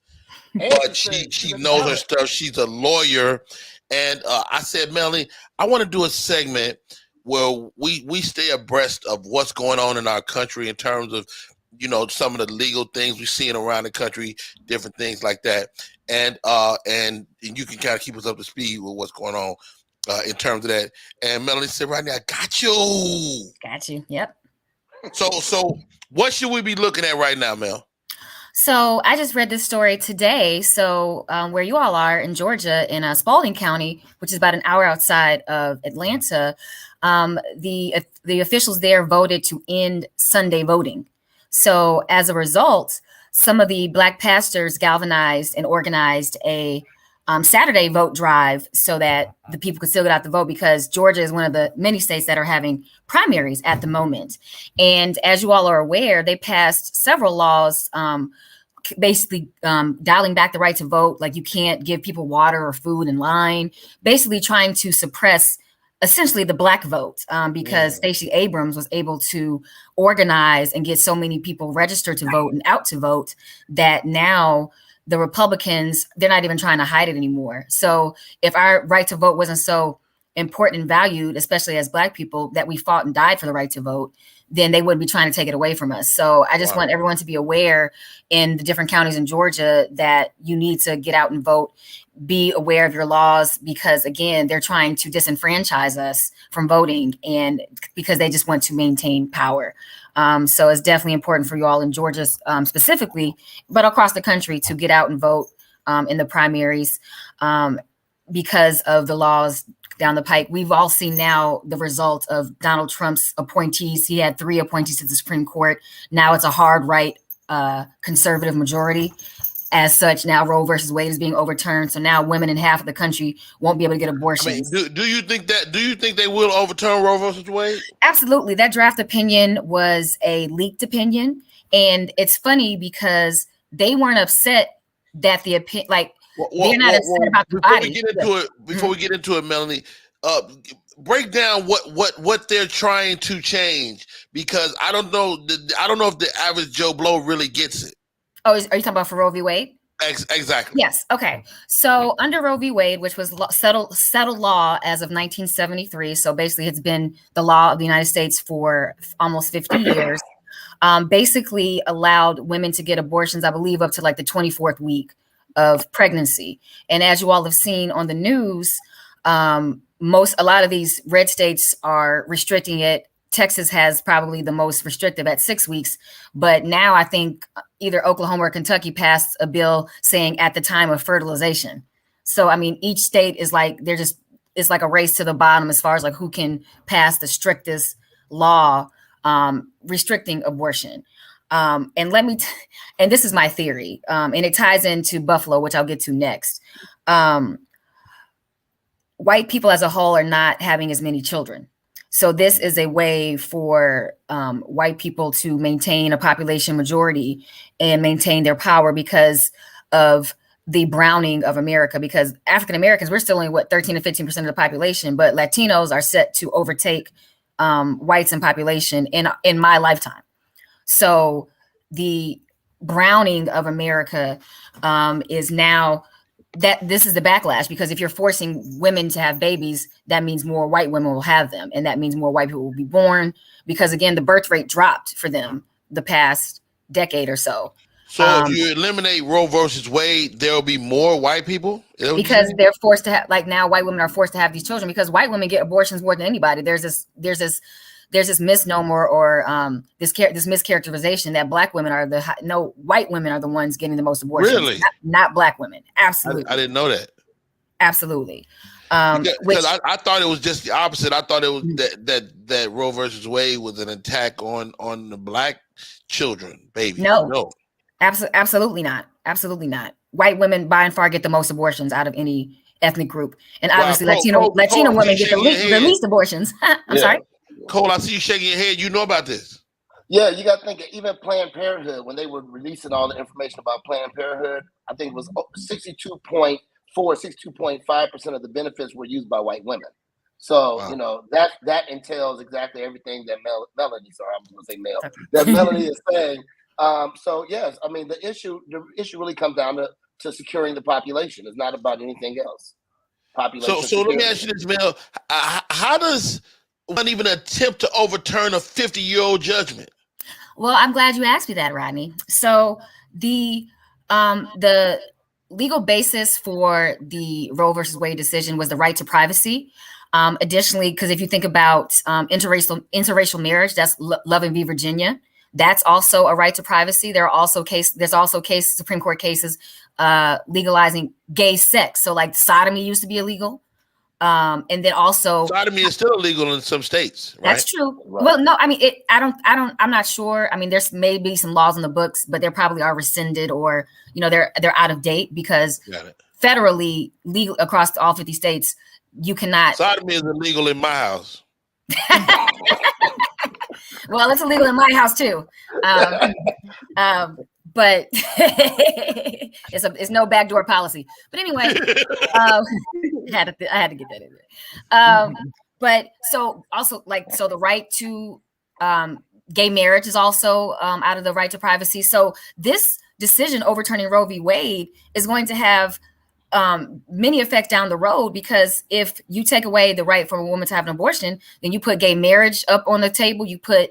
but she knows her stuff. She's a lawyer, and I said, Melanie, I want to do a segment where we stay abreast of what's going on in our country in terms of, you know, some of the legal things we're seeing around the country, different things like that, and you can kind of keep us up to speed with what's going on. In terms of that, and Melanie said, "Right now, I got you. Got you. Yep. So, what should we be looking at right now, Mel? So, I just read this story today. So, where you all are in Georgia, in Spalding County, which is about an hour outside of Atlanta, the officials there voted to end Sunday voting. So, as a result, some of the Black pastors galvanized and organized a Saturday vote drive so that the people could still get out the vote, because Georgia is one of the many states that are having primaries at the moment. And as you all are aware, they passed several laws, basically dialing back the right to vote. Like, you can't give people water or food in line, basically trying to suppress essentially the Black vote, because Stacey Abrams was able to organize and get so many people registered to vote and out to vote that now the Republicans, they're not even trying to hide it anymore. So if our right to vote wasn't so important and valued, especially as Black people, that we fought and died for the right to vote, then they wouldn't be trying to take it away from us. So I just want everyone to be aware in the different counties in Georgia that you need to get out and vote. Be aware of your laws, because again, they're trying to disenfranchise us from voting, and because they just want to maintain power. So it's definitely important for you all in Georgia specifically, but across the country, to get out and vote in the primaries because of the laws down the pike. We've all seen now the result of Donald Trump's appointees. He had 3 appointees to the Supreme Court. Now it's a hard right conservative majority. as such, now Roe versus Wade is being overturned. So now women in half of the country won't be able to get abortions. I mean, do you think they will overturn Roe versus Wade? Absolutely. That draft opinion was a leaked opinion. And it's funny because they weren't upset that the opinion, like, they're not upset about the body. Before we get into it, Melanie, break down what they're trying to change, because I don't know if the average Joe Blow really gets it. Oh, are you talking about for Roe v. Wade? Exactly. Yes. Okay. So under Roe v. Wade, which was settled law as of 1973, so basically it's been the law of the United States for almost 50 years, basically allowed women to get abortions, I believe, up to like the 24th week of pregnancy. And as you all have seen on the news, a lot of these red states are restricting it. Texas has probably the most restrictive at 6 weeks, but now I think either Oklahoma or Kentucky passed a bill saying at the time of fertilization. So, I mean, each state is like, it's like a race to the bottom as far as like who can pass the strictest law restricting abortion. And and this is my theory, and it ties into Buffalo, which I'll get to next. White people as a whole are not having as many children. So this is a way for white people to maintain a population majority and maintain their power because of the browning of America. Because African Americans, we're still only 13 to 15% of the population, but Latinos are set to overtake whites in population in my lifetime. So the browning of America is now that this is the backlash, because if you're forcing women to have babies, that means more white women will have them. And that means more white people will be born because, again, the birth rate dropped for them the past decade or so. So if you eliminate Roe versus Wade, there will be more white people? Because they're forced to have, like now white women are forced to have these children because white women get abortions more than anybody. There's this misnomer or this mischaracterization that black women are white women are the ones getting the most abortions. Really? Not black women. Absolutely. I didn't know that. Absolutely. Because I thought it was just the opposite. I thought it was that Roe versus Wade was an attack on the black children, baby. No. Absolutely not. Absolutely not. White women by and far get the most abortions out of any ethnic group. And obviously Latino women get the least abortions. I'm sorry. Cole, I see you shaking your head. You know about this. Yeah, you got to think, even Planned Parenthood, when they were releasing all the information about Planned Parenthood, I think it was 62.5% of the benefits were used by white women. So, wow. That entails exactly everything that Melanie, sorry, I'm going to say Mel, that Melanie is saying. So, yes, I mean, the issue really comes down to securing the population. It's not about anything else. Population. So let me ask you this, Mel. How does one even attempt to overturn a 50-year-old judgment? Well, I'm glad you asked me that, Rodney. So the legal basis for the Roe versus Wade decision was the right to privacy. Additionally, because if you think about interracial marriage, that's Loving v. Virginia. That's also a right to privacy. There's also Supreme Court cases legalizing gay sex. So like sodomy used to be illegal. And then also sodomy is still illegal in some states, right? That's true. Right. Well, no, I mean, I'm not sure. I mean, there's maybe some laws in the books, but they probably are rescinded or, they're out of date because federally legal across all 50 states, you cannot. Sodomy is illegal in my house. Well, it's illegal in my house too. But it's no backdoor policy. But anyway, I had to get that in there. But so also the right to gay marriage is also out of the right to privacy. So this decision overturning Roe v. Wade is going to have many effects down the road, because if you take away the right for a woman to have an abortion, then you put gay marriage up on the table, you put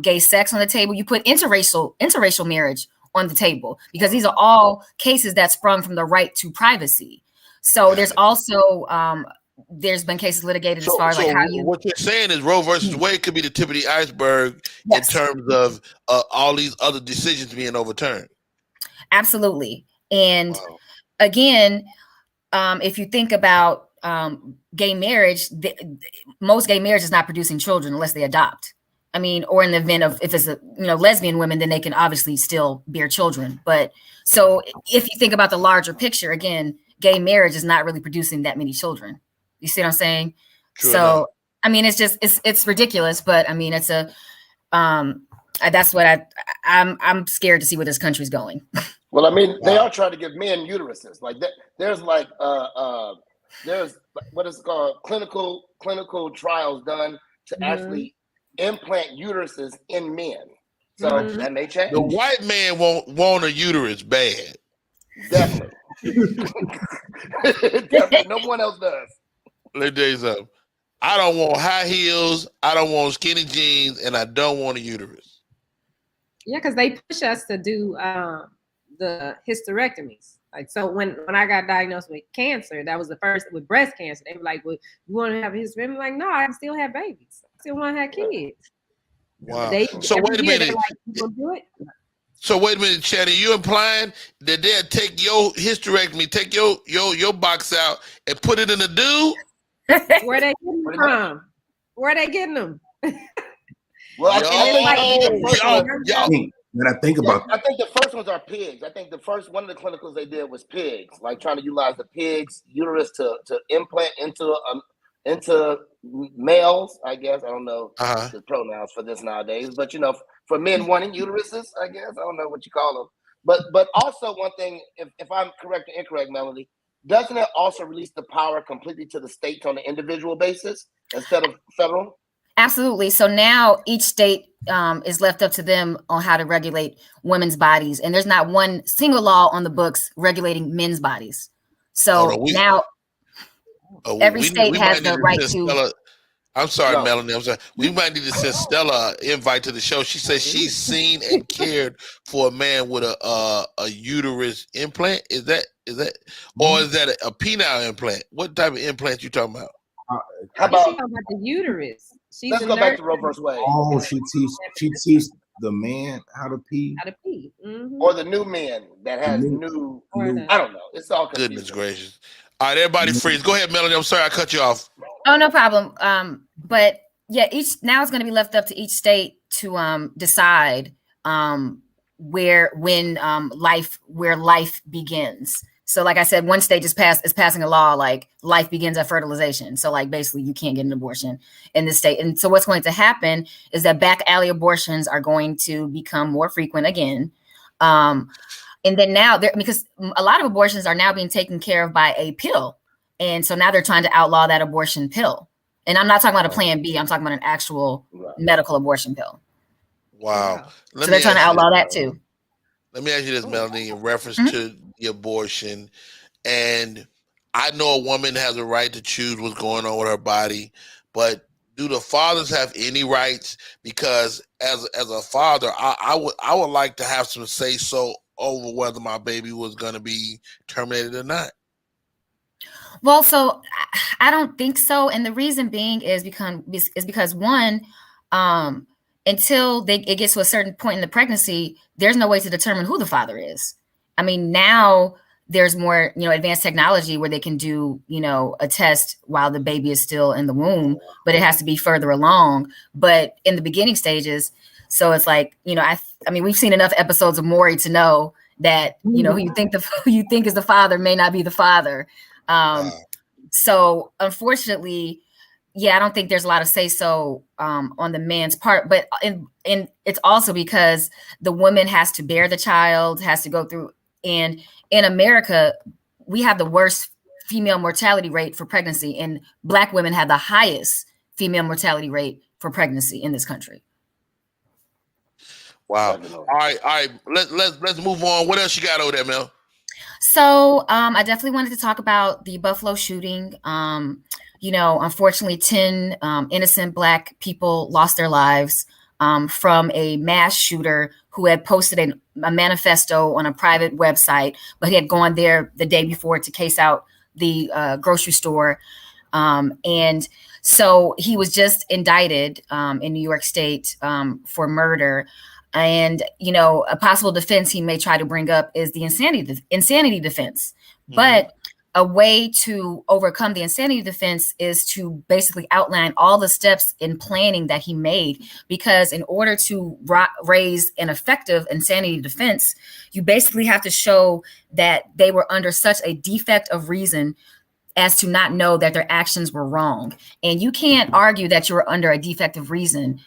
gay sex on the table, you put interracial marriage on the table, because these are all cases that sprung from the right to privacy. So there's also there's been cases litigated as far as like how you. What you're saying is Roe versus Wade could be the tip of the iceberg in terms of all these other decisions being overturned. Absolutely, and again, if you think about gay marriage, most gay marriage is not producing children unless they adopt. I mean, or in the event of if it's a lesbian women, then they can obviously still bear children. But so if you think about the larger picture, again, gay marriage is not really producing that many children. You see what I'm saying? True So enough. I mean, it's ridiculous, but I mean, it's a that's what I'm scared to see where this country's going. Well, I mean, they are trying to give men uteruses. Like there's like there's what is it called clinical trials done to actually implant uteruses in men. So that may change. The white man want a uterus bad. Definitely. Definitely. No one else does. Let me tell you something. I don't want high heels. I don't want skinny jeans, and I don't want a uterus. Yeah, because they push us to do the hysterectomies. Like, so when I got diagnosed with cancer, that was the first with breast cancer. They were like, "Well, you want to have a hysterectomy?" I'm like, no, I can still have babies. I still want to have kids. Wow. So wait a minute. Like, you gonna do it? So wait a minute, Shani. You implying that they'll take your hysterectomy, take your box out, and put it in a dude? Where they getting them from? Where they getting them? Well, when I think about I think the first ones are pigs. I think the first one of the clinicals they did was pigs, like trying to utilize the pig's uterus to implant into males. I guess I don't know the pronouns for this nowadays, but for men wanting uteruses, I guess I don't know what you call them. But also one thing, if I'm correct or incorrect, Melody, doesn't it also release the power completely to the states on an individual basis instead of federal? Absolutely. So now each state is left up to them on how to regulate women's bodies. And there's not one single law on the books regulating men's bodies. So now every state has the right to. I'm sorry, Melanie. I'm sorry. We might need to send Stella an invite to the show. She says she's seen and cared for a man with a uterus implant. Is that, or is that a penile implant? What type of implant you talking about? How about the uterus? Let's go back to Roe vs. Wade. Oh, she teaches the man how to pee. How to pee. Or the new man that has new I don't know. It's all confusing. Goodness gracious. All right, everybody freeze. Go ahead, Melanie. I'm sorry I cut you off. Oh, no problem. But yeah, now it's going to be left up to each state to decide where life begins. So like I said, one state is passing a law like life begins at fertilization. So like basically you can't get an abortion in this state. And so what's going to happen is that back alley abortions are going to become more frequent again. And then now because a lot of abortions are now being taken care of by a pill. And so now they're trying to outlaw that abortion pill. And I'm not talking about a plan B. I'm talking about an actual medical abortion pill. Wow. So they're trying to outlaw that too. Let me ask you this, Melanie, in reference to the abortion. And I know a woman has a right to choose what's going on with her body, but do the fathers have any rights? Because as a father, I would like to have some say so over whether my baby was going to be terminated or not. Well, so I don't think so, and the reason being is because one, until it gets to a certain point in the pregnancy, there's no way to determine who the father is. I mean, now there's more, advanced technology where they can do, a test while the baby is still in the womb, but it has to be further along. But in the beginning stages, so it's like, I mean, we've seen enough episodes of Maury to know that, who you think is the father may not be the father. So unfortunately, I don't think there's a lot of say so on the man's part, but it's also because the woman has to bear the child, has to go through. And in America, we have the worst female mortality rate for pregnancy, and Black women have the highest female mortality rate for pregnancy in this country. Wow. All right. Let's move on. What else you got over there, Mel? So I definitely wanted to talk about the Buffalo shooting. Unfortunately, 10 innocent Black people lost their lives from a mass shooter who had posted a manifesto on a private website, but he had gone there the day before to case out the grocery store. And so he was just indicted in New York State for murder. And, a possible defense he may try to bring up is the insanity defense. Mm-hmm. But a way to overcome the insanity defense is to basically outline all the steps in planning that he made, because in order to raise an effective insanity defense, you basically have to show that they were under such a defect of reason as to not know that their actions were wrong. And you can't argue that you were under a defect of reason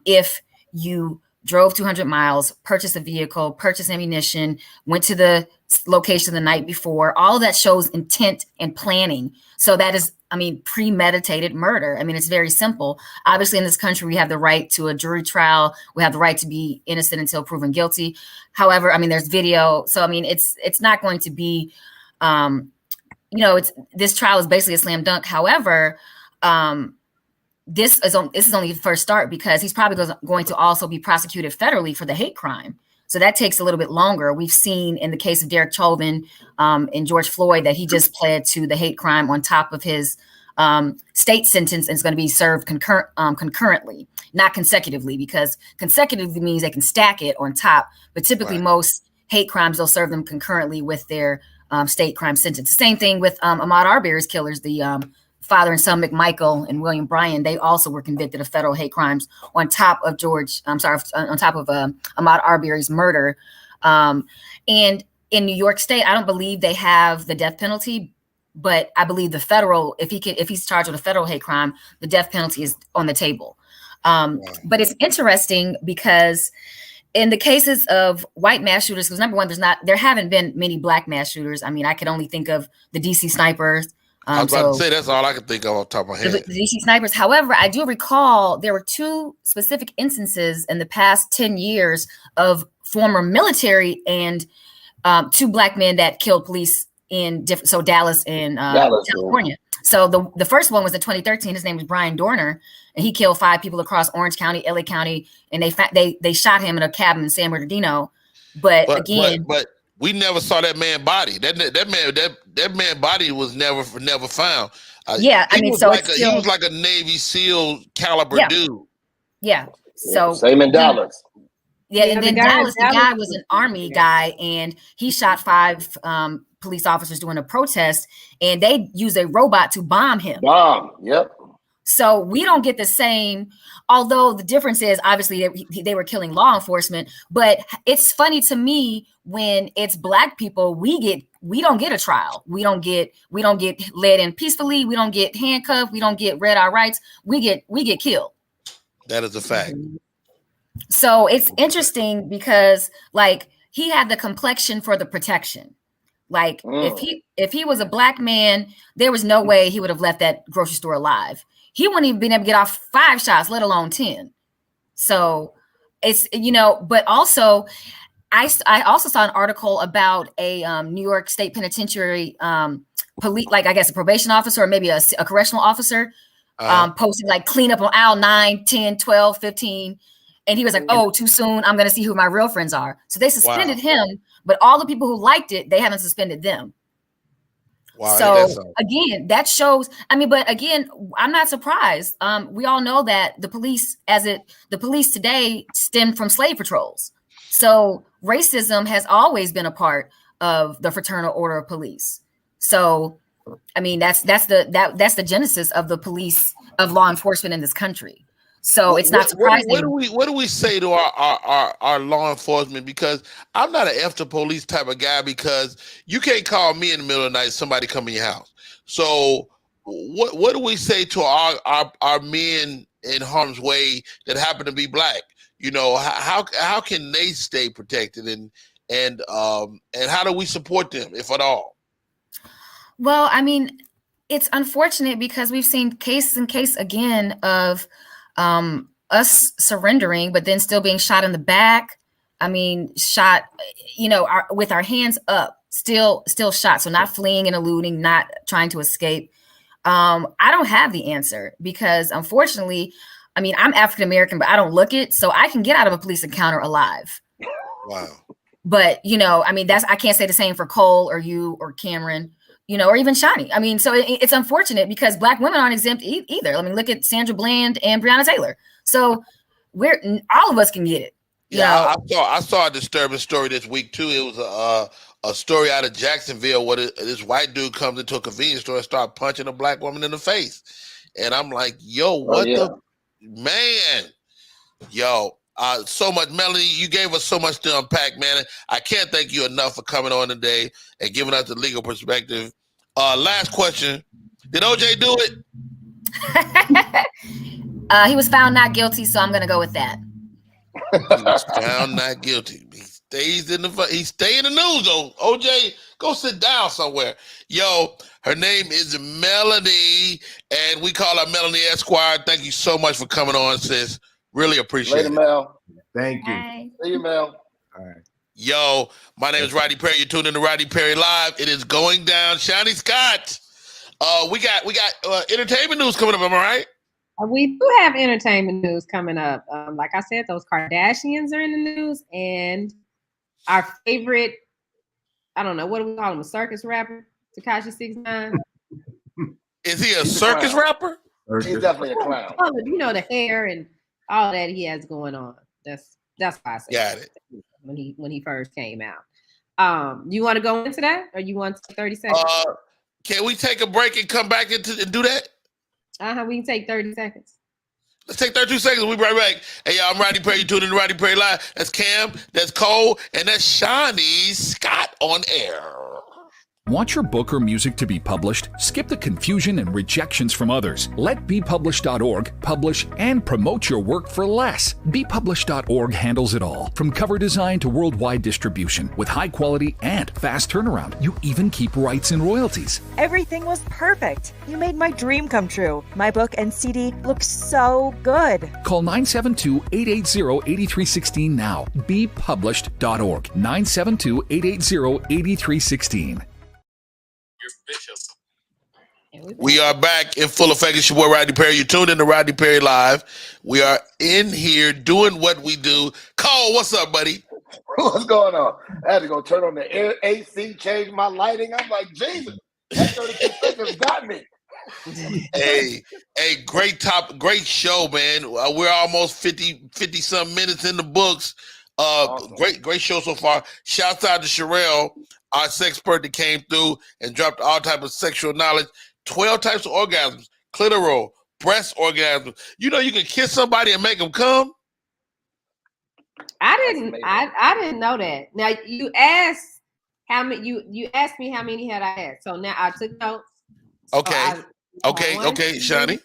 if you drove 200 miles, purchased a vehicle, purchased ammunition, went to the location the night before. All of that shows intent and planning. So that is, I mean, premeditated murder. I mean, it's very simple. Obviously, in this country, we have the right to a jury trial. We have the right to be innocent until proven guilty. However, I mean, there's video. So, I mean, it's not going to be, this trial is basically a slam dunk. However, this is only the first start, because he's probably going to also be prosecuted federally for the hate crime. So that takes a little bit longer. We've seen in the case of Derek Chauvin and George Floyd that he just pled to the hate crime on top of his state sentence, and it's going to be served concurrently, not consecutively, because consecutively means they can stack it on top. But typically most hate crimes, they'll serve them concurrently with their state crime sentence. The same thing with Ahmaud Arbery's killers, the father and son McMichael and William Bryan. They also were convicted of federal hate crimes on top of on top of Ahmaud Arbery's murder. And in New York State, I don't believe they have the death penalty, but I believe the federal, if he's charged with a federal hate crime, the death penalty is on the table. But it's interesting because in the cases of white mass shooters, because number one, there haven't been many black mass shooters. I mean, I could only think of the DC snipers. I was about to say, that's all I could think of off the top of my head. The DC snipers. However, I do recall there were two specific instances in the past 10 years of former military and two black men that killed police in Dallas and California. So the first one was in 2013. His name was Brian Dorner, and he killed 5 people across Orange County, LA County, and they shot him in a cabin in San Bernardino. But we never saw that man's body. That man's body was never found. He was like a Navy SEAL caliber dude. Yeah. So same in Dallas. Yeah, and then Dallas, the guy was an Army guy, and he shot 5 police officers during a protest, and they used a robot to bomb him. Yep. So we don't get the same, although the difference is obviously they were killing law enforcement. But it's funny to me when it's black people, we don't get a trial. We don't get led in peacefully. We don't get handcuffed. We don't get read our rights. We get killed. That is a fact. So it's interesting because like he had the complexion for the protection. Like if he was a black man, there was no way he would have left that grocery store alive. He wouldn't even been able to get off 5 shots, let alone 10. So it's, but also I also saw an article about a New York State Penitentiary police, like I guess a probation officer or maybe a correctional officer posting like clean up on aisle 9, 10, 12, 15. And he was like, oh, too soon. I'm going to see who my real friends are. So they suspended him, but all the people who liked it, they haven't suspended them. Wow, so again, that shows, but again, I'm not surprised. We all know that the police today stemmed from slave patrols. So racism has always been a part of the Fraternal Order of Police. So, that's the genesis of the police, of law enforcement in this country. So it's not surprising. What do we say to our law enforcement? Because I'm not an F the police type of guy, because you can't call me in the middle of the night, somebody come in your house. So what do we say to our men in harm's way that happen to be black? How can they stay protected and how do we support them, if at all? Well, it's unfortunate because we've seen case again of us surrendering, but then still being shot in the back. Shot, with our hands up, still shot. So not fleeing and eluding, not trying to escape. I don't have the answer because unfortunately, I'm African-American, but I don't look it. So I can get out of a police encounter alive. Wow. But, I can't say the same for Cole or you or Cameron, or even Shani. So it's unfortunate because black women aren't exempt either. Look at Sandra Bland and Breonna Taylor. So all of us can get it. Yeah, I saw a disturbing story this week too. It was a story out of Jacksonville where this white dude comes into a convenience store and start punching a black woman in the face. And I'm like, yo, what the man? Yo, so much, Melanie, you gave us so much to unpack, man. I can't thank you enough for coming on today and giving us the legal perspective. Last question. Did OJ do it? He was found not guilty, so I'm going to go with that. He was found not guilty. He stays in the news, though. OJ, go sit down somewhere. Yo, her name is Melanie, and we call her Melanie Esquire. Thank you so much for coming on, sis. Really appreciate it. Later, Mel. Thank you. Bye. See you, Mel. All right. Yo, my name is Rodney Perry. You're tuned in to Rodney Perry Live. It is going down. Shani Scott. We got entertainment news coming up. Am I right? We do have entertainment news coming up. Like I said, those Kardashians are in the news, and our favorite, I don't know, what do we call him? A circus rapper, Tekashi 6ix9ine. Is he a circus rapper? He's definitely a clown. You know, the hair and all that he has going on. That's why I said Got it. When he first came out. You want to go into that, or you want 30 seconds? Can we take a break and come back and do that? We can take 30 seconds. Let's take 32 seconds. We'll be right back. Hey, y'all, I'm Rodney Perry. You're tuned in to Rodney Perry Live. That's Cam, that's Cole, and that's Shani Scott on air. Want your book or music to be published? Skip the confusion and rejections from others. Let bepublished.org publish and promote your work for less. Bepublished.org handles it all, from cover design to worldwide distribution, with high quality and fast turnaround. You even keep rights and royalties. Everything was perfect. You made my dream come true. My book and CD look so good. Call 972-880-8316 now. Bepublished.org. 972-880-8316. We are back in full effect. It's your boy Rodney Perry. You're tuned in to Rodney Perry Live. We are in here doing what we do. Cole, what's up, buddy? What's going on? I had to go turn on the air AC, change my lighting. I'm like, Jesus, that 32 seconds got me. Hey, great show, man. We're almost 50 some minutes in the books. Awesome. Great show so far. Shouts out to Charelle, our sexpert that came through and dropped all type of sexual knowledge. 12 types of orgasms: clitoral, breast orgasms. You know you can kiss somebody and make them come. I didn't know that. Now you asked how many. You asked me how many had I had. So now I took notes. Okay. Okay, Shani.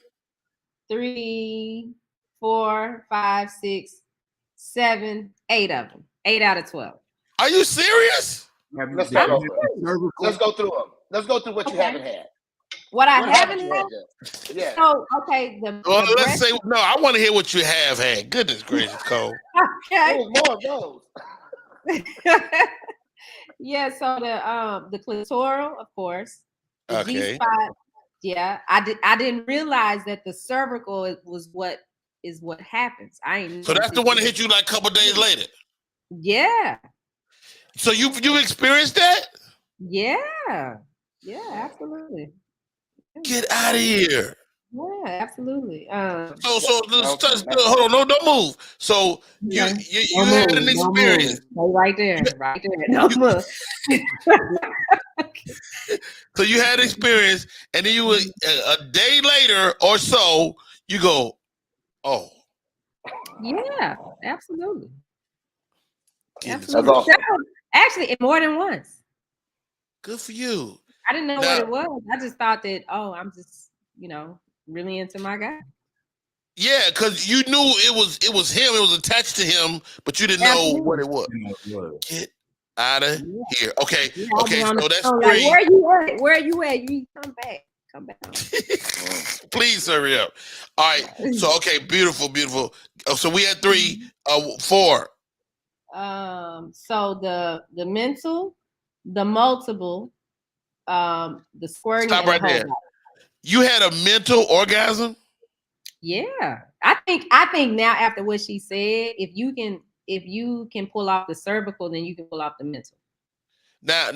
3, 4, 5, 6, 7, 8 of them. 8 out of 12. Are you serious? Let's go through them. Let's go through what you haven't had. What I haven't had? Yeah. So, okay. I want to hear what you have had. Goodness gracious, Cole. Okay. More of those. Yeah, so the clitoral, of course. The Okay. G-spot, yeah. I didn't realize that the cervical is what happens. So that's the one that hit you like a couple days later. Yeah. So you experienced that? Yeah. Yeah, absolutely. Get out of here. Yeah, absolutely. So hold on, don't move. So you had an experience. Right there. No move. So you had experience, and then you were a day later or so, you go, oh. Yeah, absolutely. Goodness. Absolutely. That's awesome. Actually, more than once. Good for you. I didn't know what it was. I just thought that, I'm just, really into my guy. Yeah, because you knew it was him, it was attached to him, but you didn't know what it was. Get out of here. Okay, okay, so that's 3. Like, where are you at? You come back. Please hurry up. All right, so okay, beautiful. So we had 3, 4. So the mental, the multiple, the squirting. Stop right there. You had a mental orgasm? Yeah. I think now after what she said, if you can pull off the cervical, then you can pull off the mental. Now,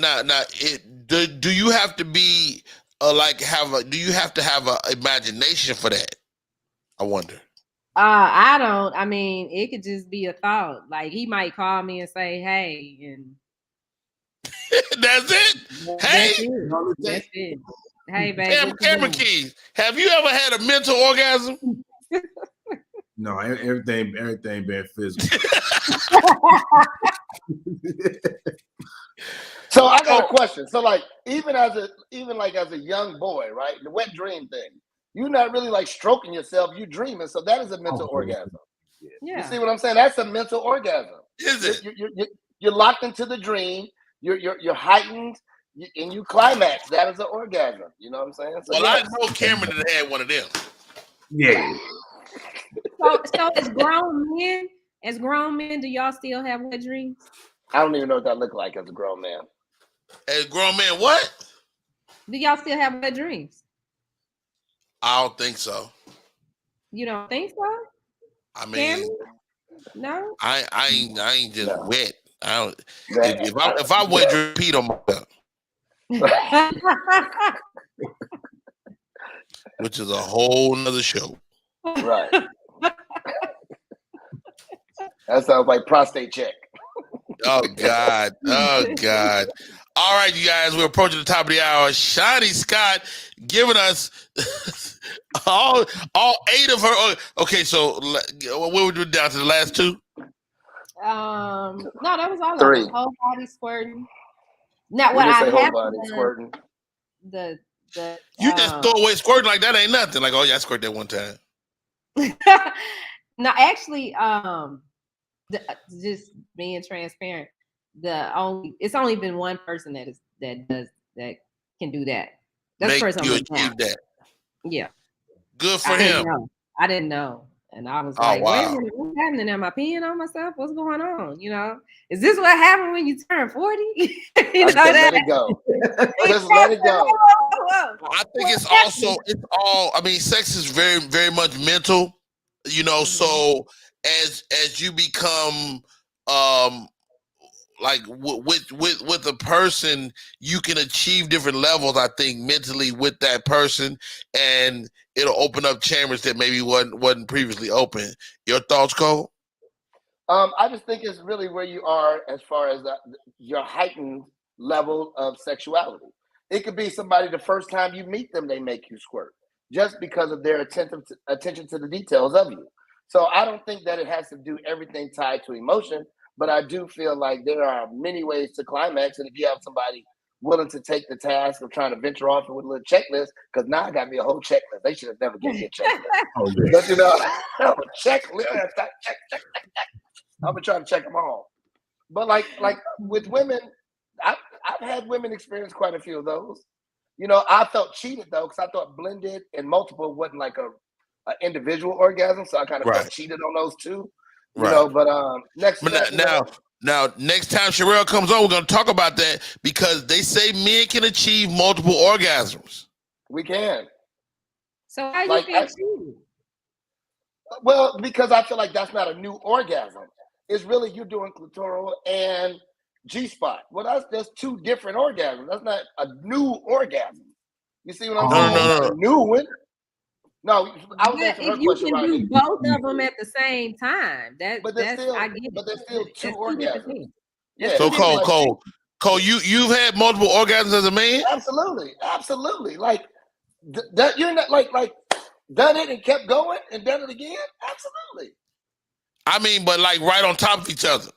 do you have to be do you have to have an imagination for that? I wonder. I don't. I mean, it could just be a thought. Like he might call me and say, "Hey," and That's it. Hey, That's it. Hey, baby. Camera Keys. Have you ever had a mental orgasm? No, everything been physical. So I got a question. So like even as a young boy, right? The wet dream thing. You're not really like stroking yourself, you dreaming. So that is a mental orgasm. Yeah. You see what I'm saying? That's a mental orgasm. Is it? You're locked into the dream, you're heightened, and you climax. That is an orgasm. You know what I'm saying? So well, I know Cameron that had one of them. Yeah. So as grown men, do y'all still have wet dreams? I don't even know what that looked like as a grown man. As a grown man, what? Do y'all still have wet dreams? I don't think so. You don't think so? I mean, Cameron? No. I ain't just wet. I don't. That- If I wet dream, Pete on myself, which is a whole nother show. Right. That sounds like prostate check. Oh God. Oh God. All right, you guys, we're approaching the top of the hour. Shani Scott giving us all 8 of her. Okay, so what we do down to the last 2? No, that was all 3. of them. Whole body squirting. Now, We what just I say whole have body done, squirting. You just throw away squirting like that ain't nothing. Like, oh yeah, I squirted that one time. no, actually, just being transparent. It's only been one person that can do that. That's the person you I'm achieve that. Yeah. Good for him. I didn't know. And I was Oh, like, wow. wait a minute, what's happening? Am I peeing on myself? What's going on? You know, is this what happened when you turn 40? You know, Let it go. Just let it go. I think it's all, I mean, sex is very, very much mental, you know, so as you become like with a person, you can achieve different levels, I think, mentally with that person, and it'll open up chambers that maybe wasn't previously open. Your thoughts, Cole? I just think it's really where you are as far as your heightened level of sexuality. It could be somebody the first time you meet them, they make you squirt just because of their attention to the details of you. So I don't think that it has to do everything tied to emotion, but I do feel like there are many ways to climax. And if you have somebody willing to take the task of trying to venture off with a little checklist, because now I got me a whole checklist. They should have never given me a checklist. But you know, checklist. Check. I'm gonna try to check them all. But like with women, I've had women experience quite a few of those. You know, I felt cheated though, because I thought blended and multiple wasn't like a individual orgasm, so I kind of felt cheated on those two. You know, but next time Charelle comes on, we're gonna talk about that, because they say men can achieve multiple orgasms. We can. So how you feel cheated? Well, because I feel like that's not a new orgasm. It's really you doing clitoral and G-spot. Well, that's just 2 different orgasms. That's not a new orgasm. You see what I'm saying? No. A new one. No, I was If answering her you question, can Rodney. do both of them at the same time, But there's still 2 orgasms. Yeah. So Cole, you've had multiple orgasms as a man? Absolutely. Like that, you're not like done it and kept going and done it again. Absolutely. I mean, but like right on top of each other.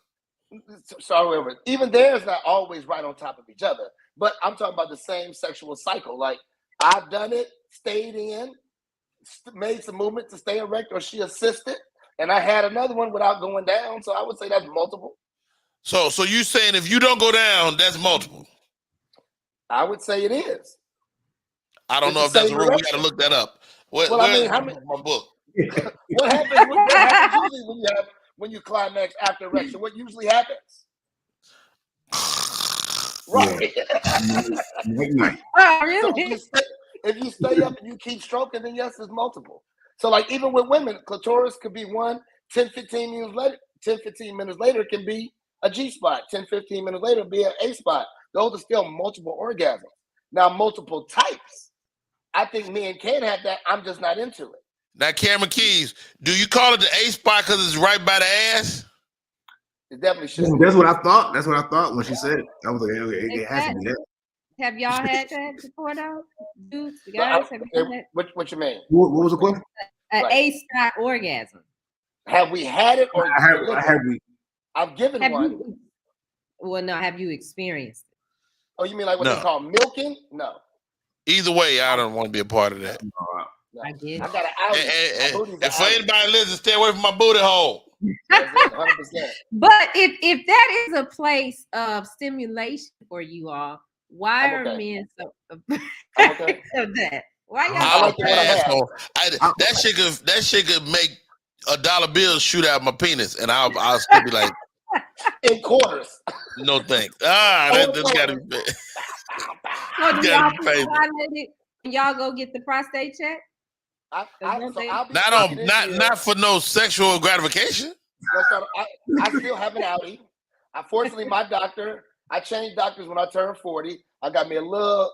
Sorry, even theirs not always right on top of each other. But I'm talking about the same sexual cycle. Like I've done it, stayed in, made some movement to stay erect, or she assisted, and I had another one without going down. So I would say that's multiple. So you saying if you don't go down, that's multiple? I would say it is. I don't know if that's a rule. We got to look that up. My book? What happens usually when you climax after erection? What usually happens? Right. Oh, really? So if you stay up and you keep stroking, then yes, it's multiple. So like even with women, clitoris could be 10-15 minutes later. 10-15 minutes later, it can be a G-spot. 10-15 minutes later, be an A-spot. Those are still multiple orgasms. Now, multiple types. I think men can have that. I'm just not into it. Now, Cameron Keys, do you call it the A-spot because it's right by the ass? It definitely should. That's what I thought. That's what I thought when she said it. I was like, it has to be that. Have y'all had that before, though? Dudes, guys, have you had that? What you mean? What was the question? An A-spot orgasm. Have we had it or I've given one. Well, no, have you experienced it? Oh, you mean like what they call milking? No. Either way, I don't want to be a part of that. No. I get it. I got an outie. And for anybody listening, stay away from my booty hole. 100%. But if that is a place of stimulation for you all, why are men so of that? Why y'all? That shit could make $1 bill shoot out my penis, and I'll still be like, in quarters. No thanks. That's gotta be bad. So do y'all go get the prostate check? Not for no sexual gratification. I still have an outie. Unfortunately, my doctor, I changed doctors when I turned 40. I got me a little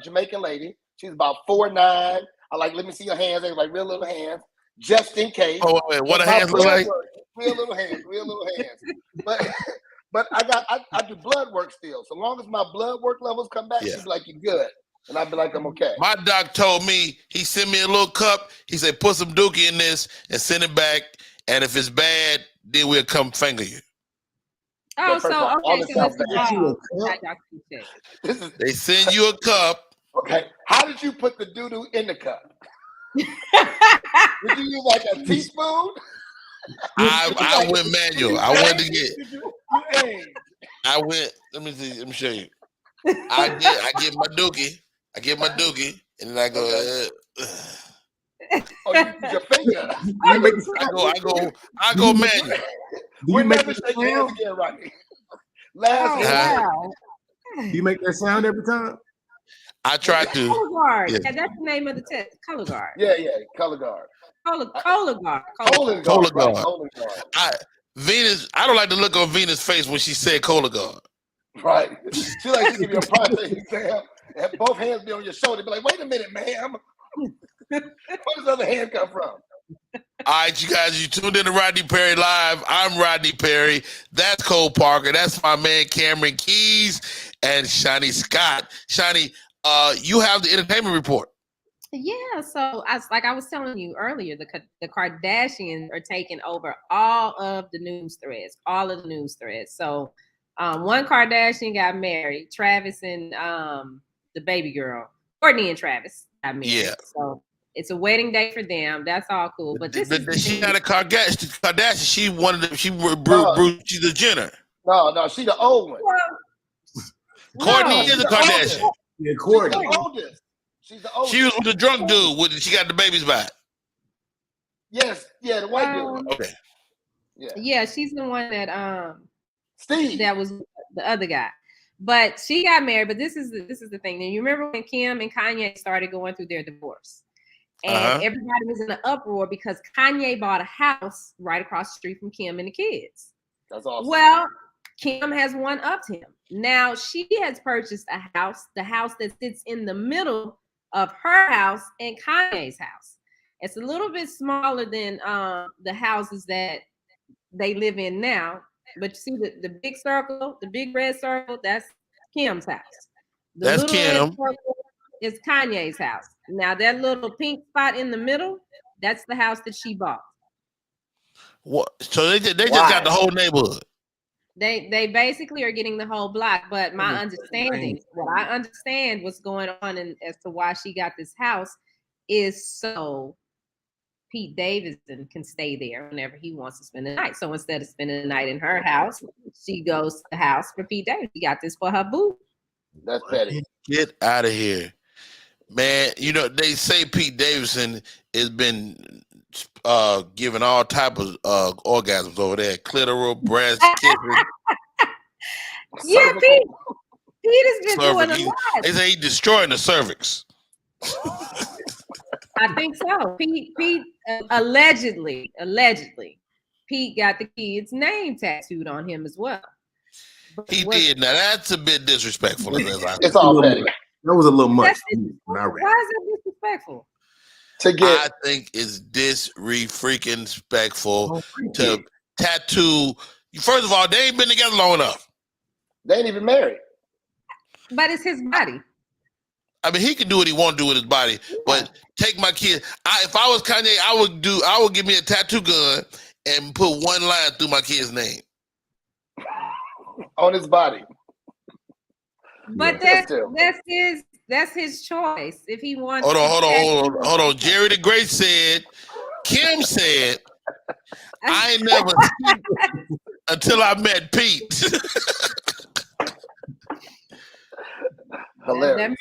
Jamaican lady. She's about 4'9". I like, let me see your hands. They were like real little hands, just in case. Oh, wait, what her hands look like? Real little hands. But I do blood work still. So long as my blood work levels come back, she'd be like, you're good. And I'd be like, I'm okay. My doc told me, he sent me a little cup. He said, put some dookie in this and send it back. And if it's bad, then we'll come finger you. Oh, so they send you a cup. Okay. How did you put the doo-doo in the cup? Did you use like a teaspoon? I went manual. I went to get. Let me see. Let me show you. I get my dookie. And then I go. Oh, you use your finger. I go manual. We're never shaking hands again, Rodney. Do you make that sound every time? I try to. Color guard. Yeah, that's the name of the test. Color guard. Yeah, color guard. Color guard. Venus. I don't like to look on Venus' face when she said color guard. Right. She like to give you a prostate exam. And both hands be on your shoulder. Be like, wait a minute, ma'am. Where does the other hand come from? All right, you guys, you tuned in to Rodney Perry Live. I'm Rodney Perry. That's Cole Parker. That's my man Cameron Keys and Shani Scott. Shani, you have the entertainment report. Yeah, so I was telling you earlier, the Kardashians are taking over all of the news threads. So one Kardashian got married, Travis and the baby girl, Courtney and Travis got married. Yeah. So it's a wedding day for them. That's all cool. But she got a Kardashian. She one of them. She's the Jenner. No, she the old one. Courtney is a Kardashian. Yeah, Courtney. She's the oldest. She's the oldest. She was with the drunk dude. She got the babies by. Yes, the white dude. Okay. Yeah, she's the one that Steve. That was the other guy. But she got married. But this is the thing. Now you remember when Kim and Kanye started going through their divorce, and everybody was in an uproar because Kanye bought a house right across the street from Kim and the kids. That's awesome. Well, Kim has one-upped him. Now she has purchased a house, the house that sits in the middle of her house and Kanye's house. It's a little bit smaller than the houses that they live in now. But you see the big circle, the big red circle, that's Kim's house. That's Kim. Is Kanye's house. Now that little pink spot in the middle, that's the house that she bought. What? So they just got the whole neighborhood. They basically are getting the whole block. But my understanding, what I understand what's going on and as to why she got this house is so Pete Davidson can stay there whenever he wants to spend the night. So instead of spending the night in her house, she goes to the house for Pete Davidson. She got this for her boo. That's petty. Get out of here. Man, you know, they say Pete Davidson has been giving all type of orgasms over there. Clitoral, breast, kissing. Yeah, Pete has been doing a lot. They say he's destroying the cervix. I think so. Pete allegedly, Pete got the kid's name tattooed on him as well. He did. Now that's a bit disrespectful. It's all petty. That was a little much. Why is that disrespectful? I think it's disrespectful to tattoo First of all, they ain't been together long enough. They ain't even married. But it's his body. I mean, he can do what he want to do with his body, but take my kid. If I was Kanye, I would give me a tattoo gun and put one line through my kid's name on his body. But that's his choice. If he wants. Hold on. Jerry the Great said, Kim said, I ain't never seen until I met Pete. Hilarious.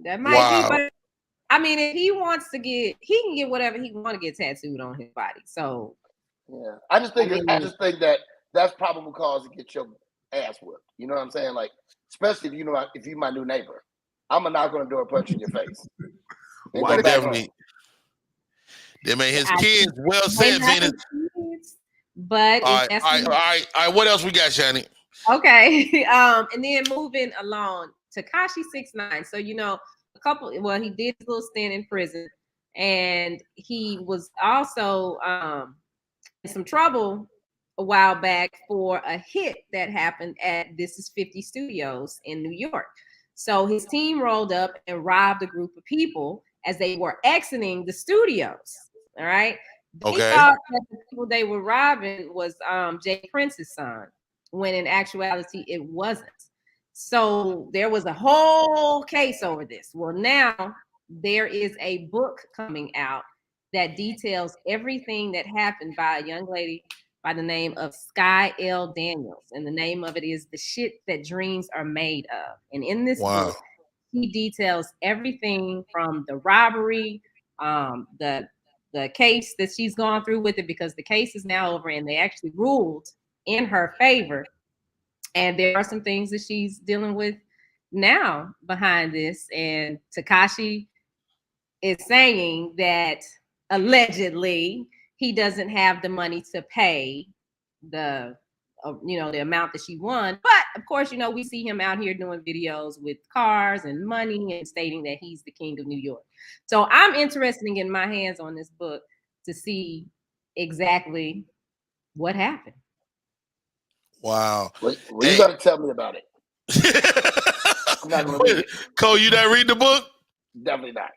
That might be. But I mean, if he wants to he can get whatever he want to get tattooed on his body. So yeah, I just think that that's probable cause to get your ass whipped. You know what I'm saying? Like, especially if you my new neighbor, I'm gonna knock on the door and punch you in your face. Why definitely? They made his kids. Well said, Venus. But all right. What else we got, Shani? Okay, and then moving along, Tekashi 6ix9ine. So he did his little stint in prison, and he was also in some trouble a while back for a hit that happened at This Is 50 Studios in New York. So his team rolled up and robbed a group of people as they were exiting the studios. All right. They thought that the people they were robbing was Jay Prince's son, when in actuality it wasn't. So there was a whole case over this. Well, now there is a book coming out that details everything that happened by a young lady by the name of Sky L. Daniels. And the name of it is The Shit That Dreams Are Made Of. And in this book, he details everything from the robbery, the case that she's gone through with it, because the case is now over and they actually ruled in her favor. And there are some things that she's dealing with now behind this. And Tekashi is saying that allegedly he doesn't have the money to pay the amount that she won. But of course, we see him out here doing videos with cars and money and stating that he's the king of New York. So I'm interested in getting my hands on this book to see exactly what happened. Wow. Well, you got to tell me about it. I'm not going to read it. Cole, you not read the book? Definitely not.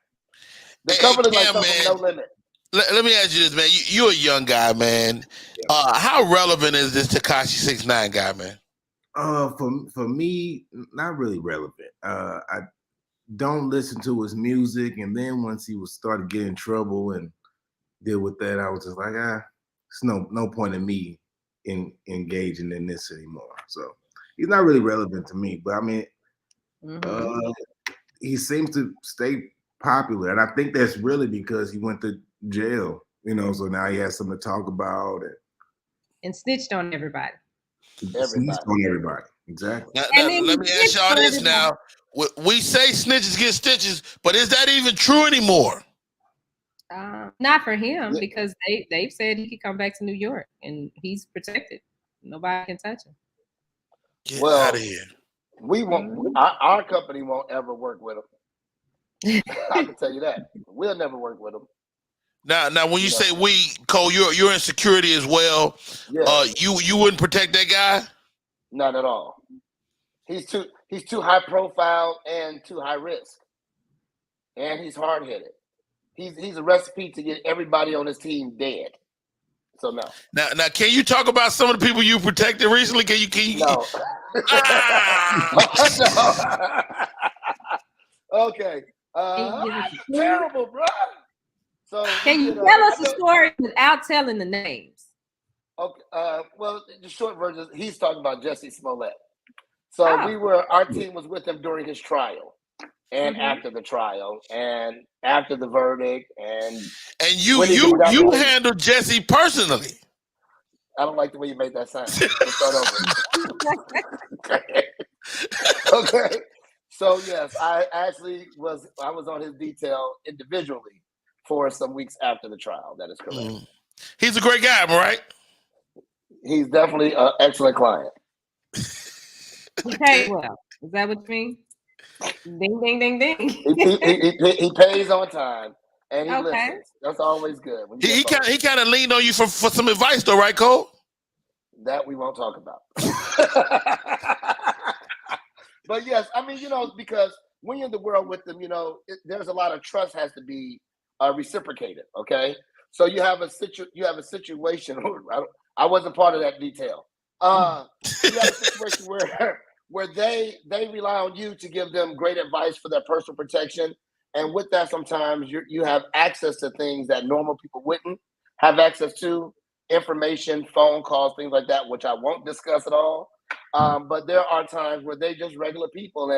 The cover is like something No Limit. Let me ask you this, man. You're a young guy, man. How relevant is this Tekashi 6ix9ine guy, man? For me, not really relevant. I don't listen to his music, and then once he was started getting in trouble and deal with that, I was just like, it's no point in me in engaging in this anymore. So he's not really relevant to me. But I mean, he seems to stay popular, and I think that's really because he went to jail. So now he has something to talk about and snitched on everybody. Snitched on everybody, exactly. Now, let me ask y'all this now. We say snitches get stitches, but is that even true anymore? Not for him, because they've said he could come back to New York and he's protected. Nobody can touch him. Get out of here. We won't. Our company won't ever work with him. I can tell you that. We'll never work with him. Now, when you say we, Cole, you're in security as well. Yeah. You wouldn't protect that guy? Not at all. He's too high profile and too high risk, and he's hard headed. He's a recipe to get everybody on his team dead. So no. Now, can you talk about some of the people you protected recently? Can you? No. Okay. Terrible, bro. So can you tell us the story without telling the names? Okay. Well, the short version is he's talking about Jesse Smollett. So our team was with him during his trial, and after the trial, and after the verdict, and you handled Jesse personally. I don't like the way you made that sound. Let's start over. Okay. So yes, I was on his detail individually for some weeks after the trial. That is correct. He's a great guy, am I right? He's definitely an excellent client. He paid well. Is that what you mean? Ding, ding, ding, ding. He pays on time and he listens. That's always good. He kind of leaned on you for some advice, though, right, Cole? That we won't talk about. But yes, I mean, because when you're in the world with them, there's a lot of trust has to be reciprocated. Okay, so you have a situation. I wasn't part of that detail. You have a situation where they rely on you to give them great advice for their personal protection, and with that, sometimes you have access to things that normal people wouldn't have access to, information, phone calls, things like that, which I won't discuss at all. But there are times where they're just regular people,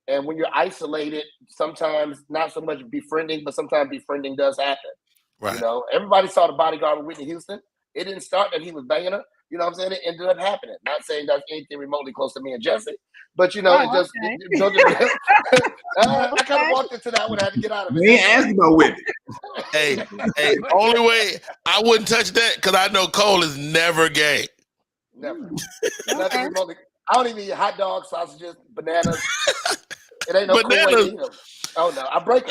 and when you're isolated, sometimes not so much befriending, but sometimes befriending does happen. Right. Everybody saw The Bodyguard with Whitney Houston. It didn't start that he was banging her. You know what I'm saying? It ended up happening. Not saying that's anything remotely close to me and Jesse, but it just. Okay. I kind of walked into that one. I had to get out of it. We ain't asking about Whitney. Hey, only way I wouldn't touch that because I know Cole is never gay. Never. Nothing remotely. I don't even eat hot dogs, sausages, bananas. It ain't no Bananas. cool way to eat them. Oh no,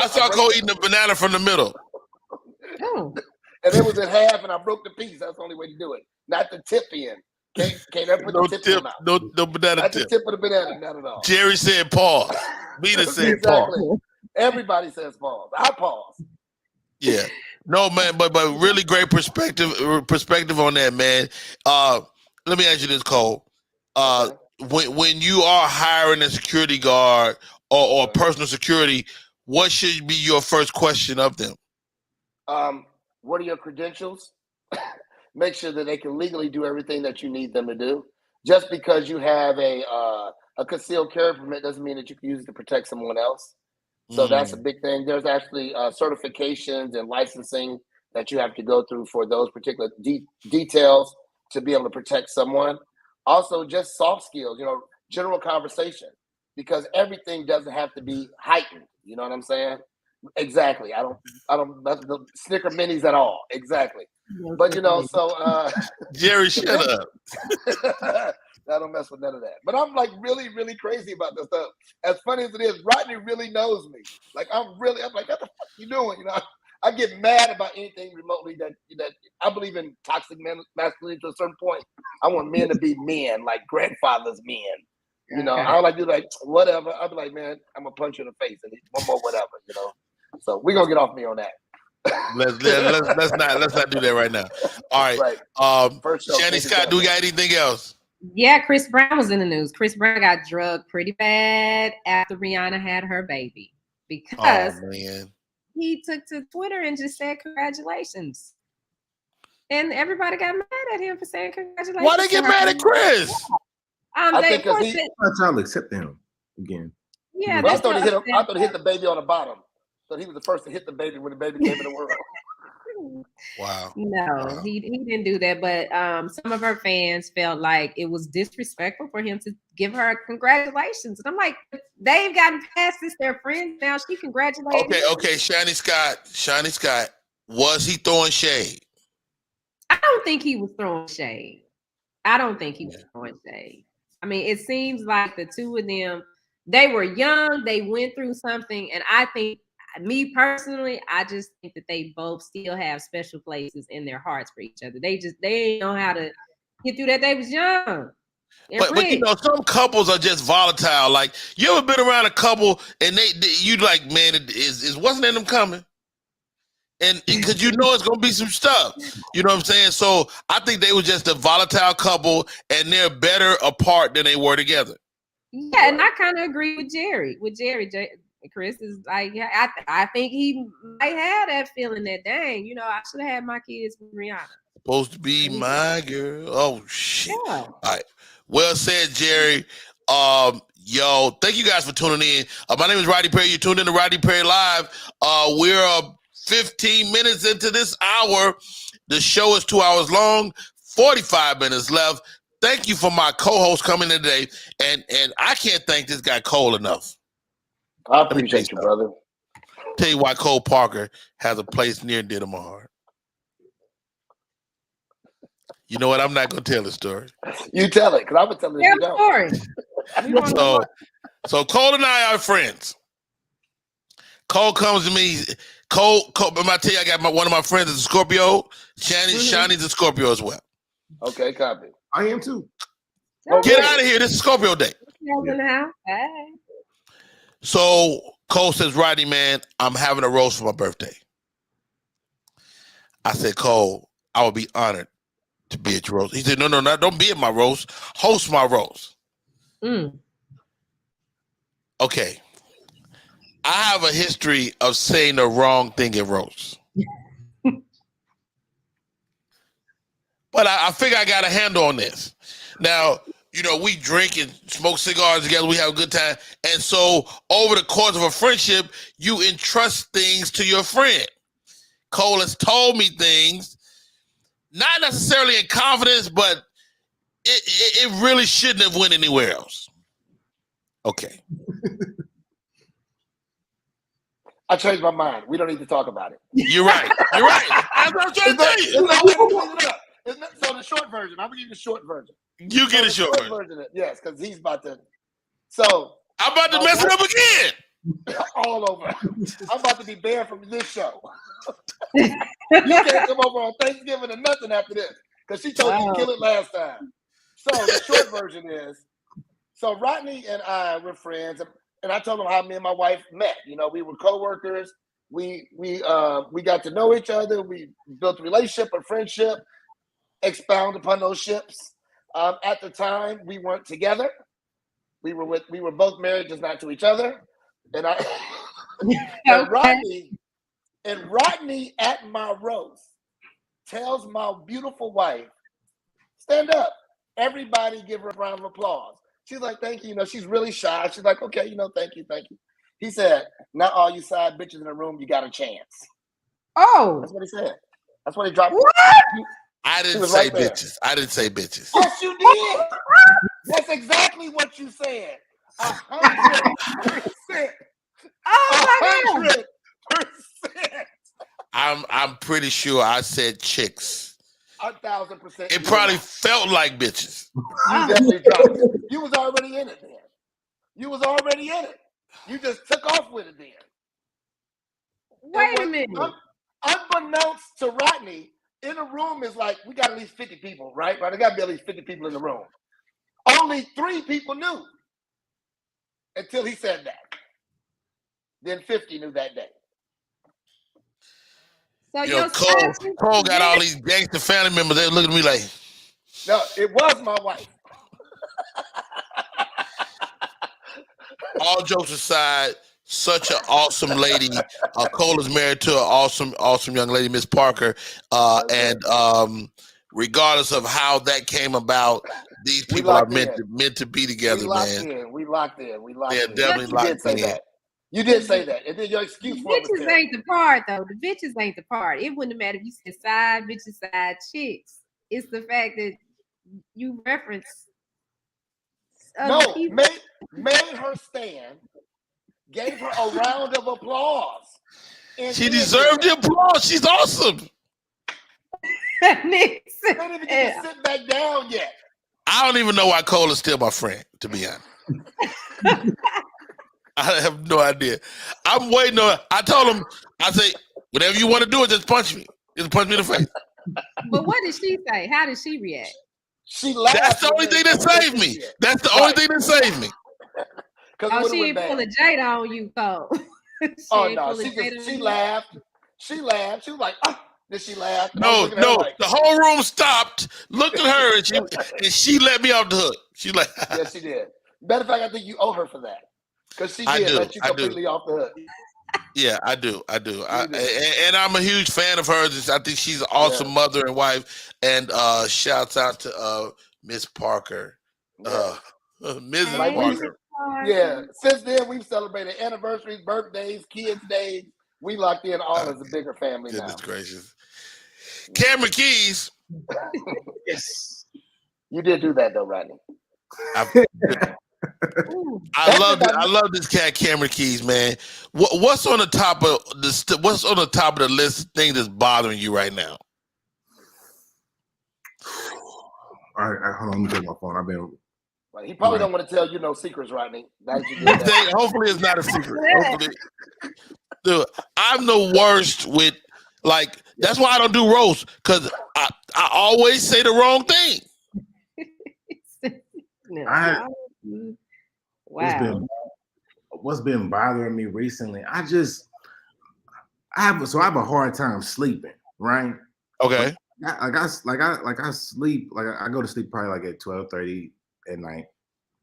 I saw Cole eating a banana from the middle. Oh. And it was in half, and I broke the piece. That's the only way to do it. Not the tip in. Can't ever put the tip in the mouth. No banana Not tip. the tip of the banana, not at all. Jerry said pause. Mina said Exactly. pause. Everybody says pause. I pause. Yeah. No, man, but really great perspective on that, man. Let me ask you this, Cole. When you are hiring a security guard or personal security, what should be your first question of them? What are your credentials? Make sure that they can legally do everything that you need them to do. Just because you have a concealed carry permit doesn't mean that you can use it to protect someone else. So that's a big thing. There's actually certifications and licensing that you have to go through for those particular details to be able to protect someone. Also, just soft skills, general conversation, because everything doesn't have to be heightened. You know what I'm saying? Exactly. I don't the Snicker minis at all. Exactly. But so Jerry, shut up. I don't mess with none of that. But I'm like really, really crazy about this stuff. As funny as it is, Rodney really knows me. Like I'm like, what the fuck you doing? I get mad about anything remotely that I believe in toxic masculinity to a certain point. I want men to be men, like grandfathers men. I don't like to do like whatever. I'll be like, man, I'm gonna punch you in the face and one more whatever, So we're gonna get off me on that. let's not do that right now. All right. Shani Scott, do we got anything else? Yeah, Chris Brown was in the news. Chris Brown got drugged pretty bad after Rihanna had her baby because he took to Twitter and just said congratulations. And everybody got mad at him for saying congratulations. Why they get mad at Chris? I think because I'll accept him again. Yeah, I thought he hit the baby on the bottom. So he was the first to hit the baby when the baby came in the world. Wow. No, he didn't do that. But some of her fans felt like it was disrespectful for him to give her congratulations. And I'm like, they've gotten past this. They're friends now. She congratulated. Okay. Shani Scott, was he throwing shade? I don't think he was throwing shade. I mean, it seems like the two of them, they were young. They went through something. And I think, me personally, I just think that they both still have special places in their hearts for each other. They didn't know how to get through that. They was young. But some couples are just volatile. Like, you ever been around a couple and you like, man, it wasn't in them coming. And because it's gonna be some stuff. You know what I'm saying? So I think they were just a volatile couple and they're better apart than they were together. Yeah, and I kind of agree with Jerry. Chris is like, I think he might have that feeling that, dang, I should have had my kids with Rihanna. Supposed to be my girl. Oh, shit. Yeah. All right. Well said, Jerry. Thank you guys for tuning in. My name is Rodney Perry. You tuned in to Rodney Perry Live. We're 15 minutes into this hour. The show is 2 hours long, 45 minutes left. Thank you for my co-host coming in today. And I can't thank this guy Cole enough. I appreciate you, brother. Tell you why Cole Parker has a place near and dear to my heart. You know what? I'm not going to tell the story. You tell it, because I'm going to tell it. Tell the story. So Cole and I are friends. Cole comes to me. Cole, I'm going to tell you, I got one of my friends is a Scorpio. Shani's a Scorpio as well. Okay, copy. I am too. Get out of here. This is Scorpio day. Hey. So Cole says, Rodney, man, I'm having a roast for my birthday. I said, Cole, I would be honored to be at your roast. He said, no, don't be at my roast. Host my roast. Okay. I have a history of saying the wrong thing at roasts. But I figure I got a handle on this. Now, you know, we drink and smoke cigars together. We have a good time. And so over the course of a friendship, you entrust things to your friend. Cole has told me things, not necessarily in confidence, but it really shouldn't have went anywhere else. Okay. I changed my mind. We don't need to talk about it. You're right. That's what I'm trying to tell you. So the short version, I'm gonna give you the short version. You get a short version. Yes, because he's about to. So I'm about to mess it up again. All over. I'm about to be banned from this show. You can't come over on Thanksgiving or nothing after this because she told you to kill it last time. So the short version is, so Rodney and I were friends, and I told him how me and my wife met. You know, we were co-workers. We got to know each other. We built a relationship, a friendship, expound upon those ships. At the time, we weren't together. We were both married, just not to each other. And Rodney at my roast tells my beautiful wife, stand up. Everybody give her a round of applause. She's like, thank you. You know, she's really shy. She's like, okay, you know, thank you. He said, not all you side bitches in the room, you got a chance. Oh. That's what he said. That's what he dropped. What? I didn't say bitches. I did't say bitches. Yes, you did. That's exactly what you said. 100%. Oh my God. 100%. I'm pretty sure I said chicks. 1,000%. It probably felt like bitches. You definitely dropped it. You was already in it then. You just took off with it then. Wait a minute. Unbeknownst to Rodney, in a room is like, we got at least 50 people, right? There got to be at least 50 people in the room. Only 3 people knew until he said that. Then 50 knew that day. So you know, Cole got all these gangster family members. They look at me like, no, it was my wife. all jokes aside, such an awesome lady. Cole is married to an awesome young lady, Miss Parker. And regardless of how that came about, these people are meant to be together, man. We locked in. They're definitely locked in. You did say that. And then your excuse for it was bitches ain't the part, though. The bitches ain't the part. It wouldn't matter if you said side bitches, side chicks. It's the fact that you reference. Made her stand, gave her a round of applause. She deserved the applause. She's awesome. They didn't even get to sit back down yet. I don't even know why Cole is still my friend, to be honest. I have no idea. I'm waiting on. I told him, I say, whatever you want to do, just punch me. Just punch me in the face. But what did she say? How did she react? She laughed. That's the only thing that saved me. That's the only thing that saved me. Oh, she didn't pull a Jada on you, Cole. Oh no, she laughed. She laughed. She was like, oh. Then she laughed. No. The whole room stopped, looked at her, and she let me off the hook. She like, yes, she did. Matter of fact, I think you owe her for that because she did let you completely off the hook. Yeah, I do. And I'm a huge fan of hers. I think she's an awesome mother and wife. And shouts out to Miss Parker, Mrs. Parker. Yeah. Since then, we've celebrated anniversaries, birthdays, kids' days. We locked in all as a bigger family now. Goodness gracious. Cameron Keys. Yes. You did do that though, Rodney. I love this cat, Cameron Keys, man. What's on the top of the list thing that's bothering you right now? All right, hold on. Let me take my phone. I've been. He probably don't want to tell you no secrets, Rodney. Hopefully, it's not a secret. Hopefully. Dude, I'm the worst with that's why I don't do roast, because I always say the wrong thing. I Wow. what's been bothering me recently? I have a hard time sleeping, right? Okay. I sleep I go to sleep probably like at 12:30 at night,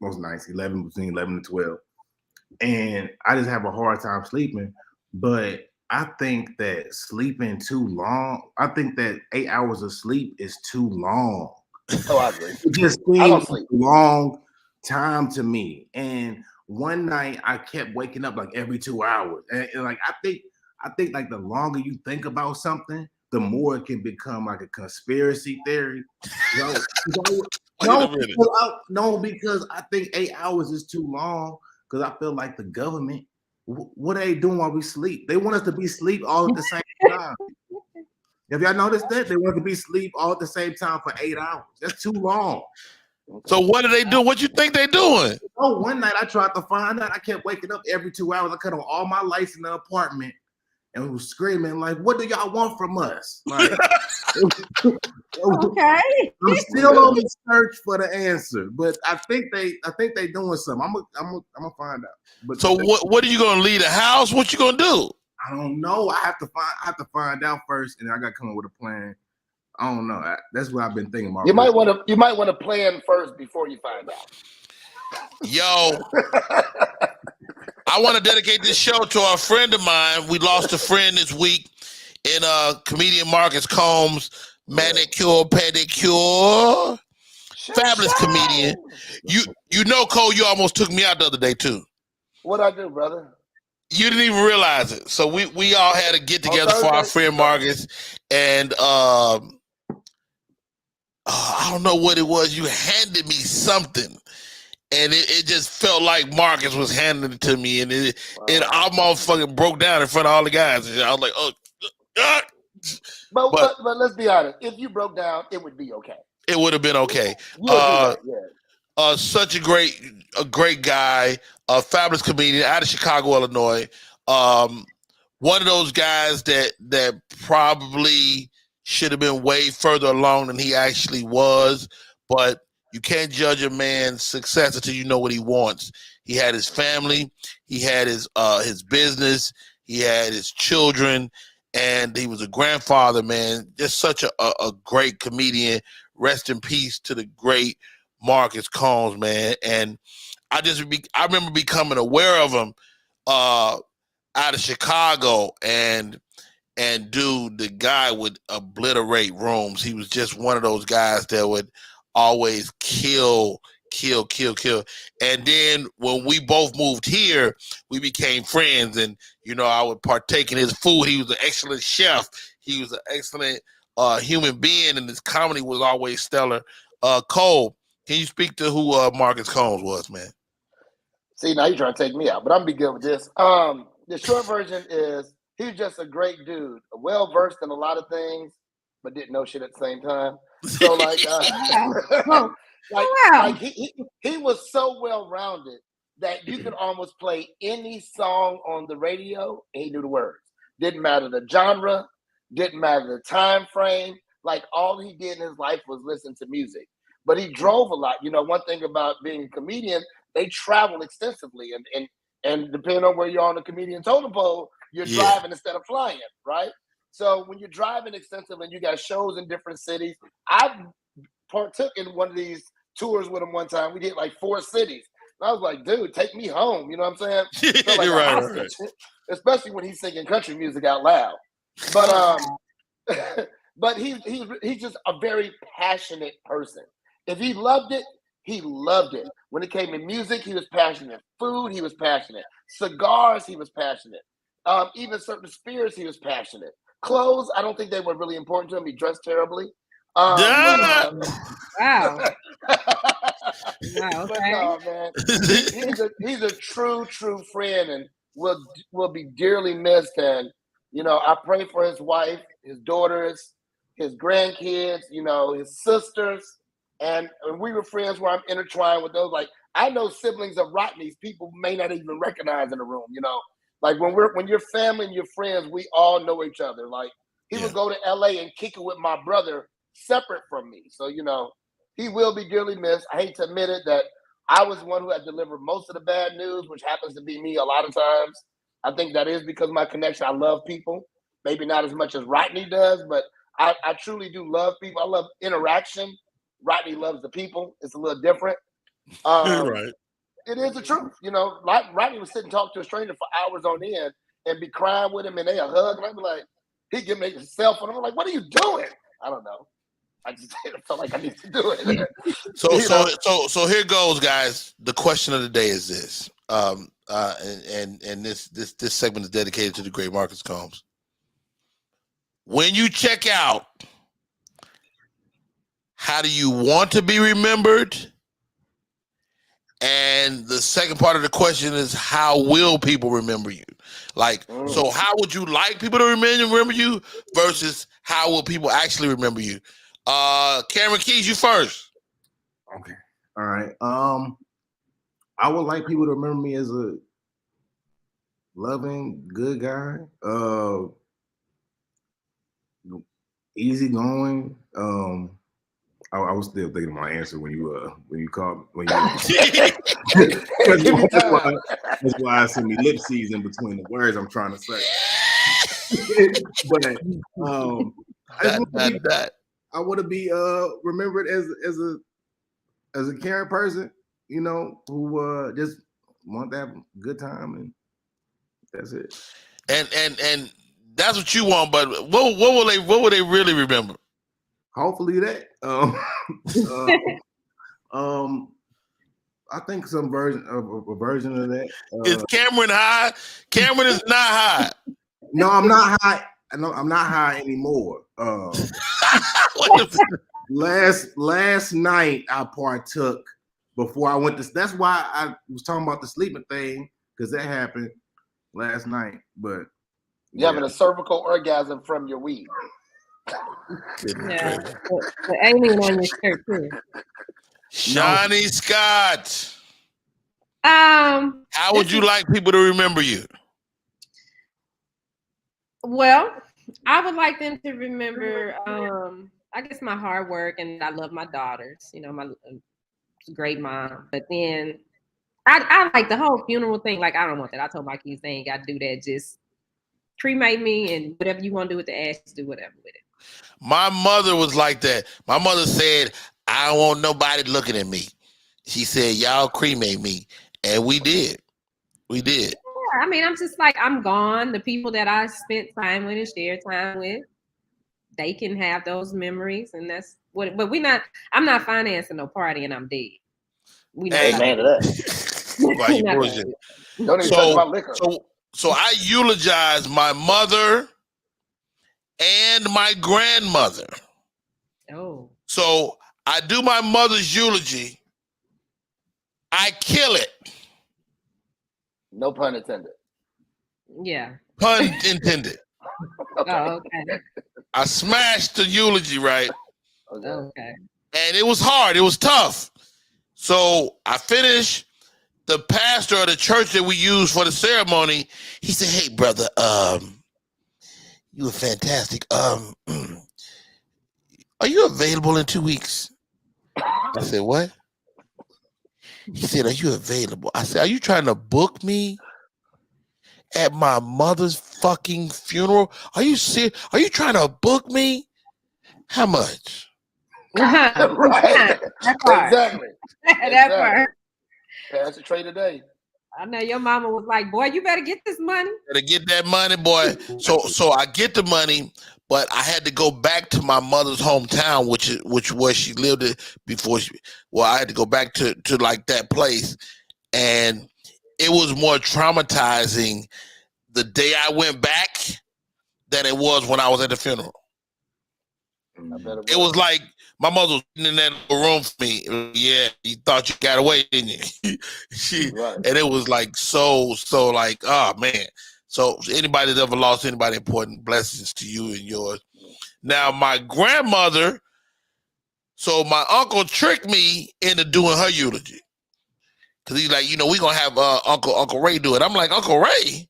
most nights, between 11 and 12. And I just have a hard time sleeping. But I think that sleeping too long, I think that 8 hours of sleep is too long. Oh, I agree. It just I don't seems sleep. a long time to me. And one night I kept waking up like every 2 hours. And like I think like the longer you think about something, the more it can become like a conspiracy theory. No, because I think 8 hours is too long. Because I feel like the government, what are they doing while we sleep? They want us to be asleep all at the same time. Have y'all noticed that? They want to be asleep all at the same time for 8 hours. That's too long. So what do they do? What you think they doing? Oh, one night I tried to find out. I kept waking up every 2 hours. I cut on all my lights in the apartment and was screaming like, "What do y'all want from us?" Like, Okay. I'm still on the search for the answer, but I think they doing something. I'm gonna find out. But So what are you gonna leave the house? What you gonna do? I don't know. I have to find out first, and I got to come up with a plan. I don't know. That's what I've been thinking about. You might want to plan first before you find out. Yo, I want to dedicate this show to a friend of mine. We lost a friend this week in comedian Marcus Combs, manicure, pedicure. Fabulous comedian. You know, Cole, you almost took me out the other day too. What'd I do, brother? You didn't even realize it. So we all had to get together for our friend Marcus, and I don't know what it was. You handed me something, and it just felt like Marcus was handing it to me, and it almost fucking broke down in front of all the guys. And I was like, oh. But let's be honest. If you broke down, it would be okay. It would have been okay. Such a great guy, a fabulous comedian out of Chicago, Illinois. One of those guys that probably should have been way further along than he actually was, but you can't judge a man's success until you know what he wants. He had his family, he had his business, he had his children, and he was a grandfather, man. Just such a great comedian. Rest in peace to the great Marcus Combs, man. And I remember becoming aware of him out of Chicago, and dude, the guy would obliterate rooms. He was just one of those guys that would always kill. And then when we both moved here, we became friends, and I would partake in his food. He was an excellent chef. He was an excellent human being, and his comedy was always stellar. Cole, can you speak to who Marcus Combs was, man? See, now you're trying to take me out, but I'm gonna be good with this. The short version is he's just a great dude, well versed in a lot of things, but didn't know shit at the same time. So he was so well rounded that you could almost play any song on the radio and he knew the words. Didn't matter the genre, didn't matter the time frame. Like all he did in his life was listen to music. But he drove a lot. One thing about being a comedian, they travel extensively, and depending on where you're on the comedian totem pole, you're driving instead of flying, right? So when you're driving extensively and you got shows in different cities, I partook in one of these tours with him one time. We did like 4 cities. And I was like, dude, take me home. You know what I'm saying? Like right. Especially when he's singing country music out loud. But but he's just a very passionate person. If he loved it, he loved it. When it came to music, he was passionate. Food, he was passionate. Cigars, he was passionate. Even certain spirits, he was passionate. Clothes, I don't think they were really important to him. He dressed terribly. Wow. Wow, But no, man. He's a true friend, and will be dearly missed. And I pray for his wife, his daughters, his grandkids, his sisters. And we were friends where I'm intertwined with those. Like, I know siblings of Rodney's people may not even recognize in the room, Like when you're family and you're friends, we all know each other. Like he would go to LA and kick it with my brother separate from me. So, he will be dearly missed. I hate to admit it that I was one who had delivered most of the bad news, which happens to be me a lot of times. I think that is because of my connection. I love people, maybe not as much as Rodney does, but I truly do love people. I love interaction. Rodney loves the people. It's a little different. Right. It is the truth. You know, like Rodney would sit and talk to a stranger for hours on end and be crying with him, and they a hug, and I'd be like, he'd give me his cell phone. I'm like, what are you doing? I don't know. I just felt like I need to do it. So here goes, guys. The question of the day is this. And this segment is dedicated to the great Marcus Combs. When you check out, how do you want to be remembered? And the second part of the question is, how will people remember you? Like, so how would you like people to remember you versus how will people actually remember you? Cameron Keys, you first. Okay. All right. I would like people to remember me as a loving, good guy. Easygoing. I was still thinking of my answer when you called that's why I send me ellipses in between the words I'm trying to say. But I want to be remembered as a caring person, you know, who just want to have a good time, and that's it. And that's what you want, but what will they really remember? Hopefully that. I think some version of that. Is Cameron high? Cameron is not high. No, I'm not high. No, I'm not high anymore. Last night I partook before I went to. That's why I was talking about the sleeping thing, because that happened last night. But you're having a cervical orgasm from your weed. Yeah, the alien on your shirt too. Shani Scott. How would you like people to remember you? Well, I would like them to remember, I guess, my hard work, and I love my daughters. You know, my great mom. But then I like the whole funeral thing. Like, I don't want that. I told my kids they ain't got to do that. Just cremate me, and whatever you want to do with the ashes, do whatever with it. My mother was like that. My mother said, I don't want nobody looking at me. She said, y'all cremate me. And we did. We did. Yeah, I mean, I'm just like, I'm gone. The people that I spent time with and shared time with, they can have those memories. And that's what, but I'm not financing no party and I'm dead. We not man to that. Why you bullshit? Don't even talk about liquor. So I eulogize my mother and my grandmother. Oh. So I do my mother's eulogy. I kill it. No pun intended. Yeah. Pun intended. Okay. Oh, okay. I smashed the eulogy, right? Okay. And it was hard. It was tough. So I finished. The pastor of the church that we used for the ceremony, he said, hey, brother, you were fantastic. Are you available in 2 weeks? I said, what? He said, are you available? I said, are you trying to book me at my mother's fucking funeral? Are you serious? Are you trying to book me? How much? Right. Exactly. That part. Pass the trade today. I know your mama was like, boy, you better get this money. Better get that money, boy. So I get the money, but I had to go back to my mother's hometown, which was she lived it before I had to go back to like that place. And it was more traumatizing the day I went back than it was when I was at the funeral. It was like my mother was in that room for me. Yeah, you thought you got away, didn't you? Right. And it was like so like, oh man. So anybody that ever lost anybody important, blessings to you and yours. Now my grandmother, so my uncle tricked me into doing her eulogy. Cause he's like, we're gonna have Uncle Ray do it. I'm like, Uncle Ray?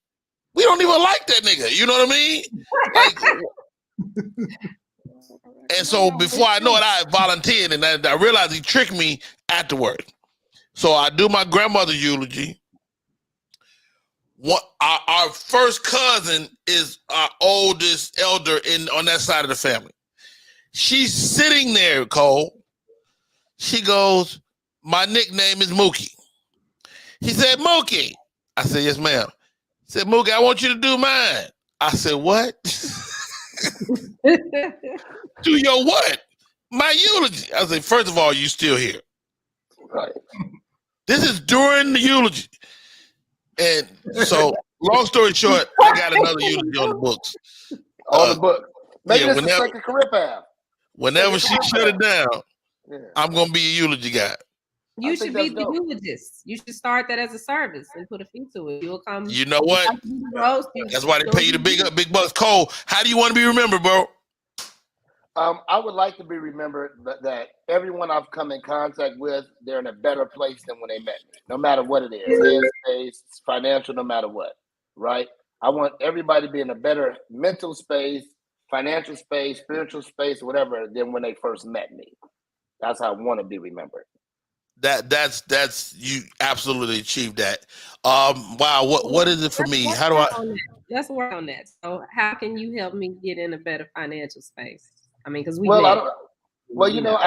We don't even like that nigga. You know what I mean? Like And so before I know it, I volunteered, and I realized he tricked me afterward. So I do my grandmother's eulogy. Our first cousin is our oldest elder on that side of the family. She's sitting there, Cole. She goes, "My nickname is Mookie." He said, "Mookie." I said, "Yes, ma'am." He said, "Mookie, I want you to do mine." I said, "What?" "Do your what?" "My eulogy." I said, "First of all, you still here." Right. This is during the eulogy. And so, long story short, I got another eulogy on the books. On the book. Maybe yeah, this is like a career path. Whenever she shut it down, I'm going to be a eulogy guy. You should be the eulogist. You should start that as a service and put a fee to it. You'll come. You know what? That's why they pay you the big bucks. Cole, how do you want to be remembered, bro? I would like to be remembered that everyone I've come in contact with, they're in a better place than when they met me, no matter what it is, headspace, financial, no matter what, right? I want everybody to be in a better mental space, financial space, spiritual space, whatever, than when they first met me. That's how I want to be remembered. That's you absolutely achieved that. Wow, what is it for me? How do I? Let's work on that. So, how can you help me get in a better financial space? I mean, because I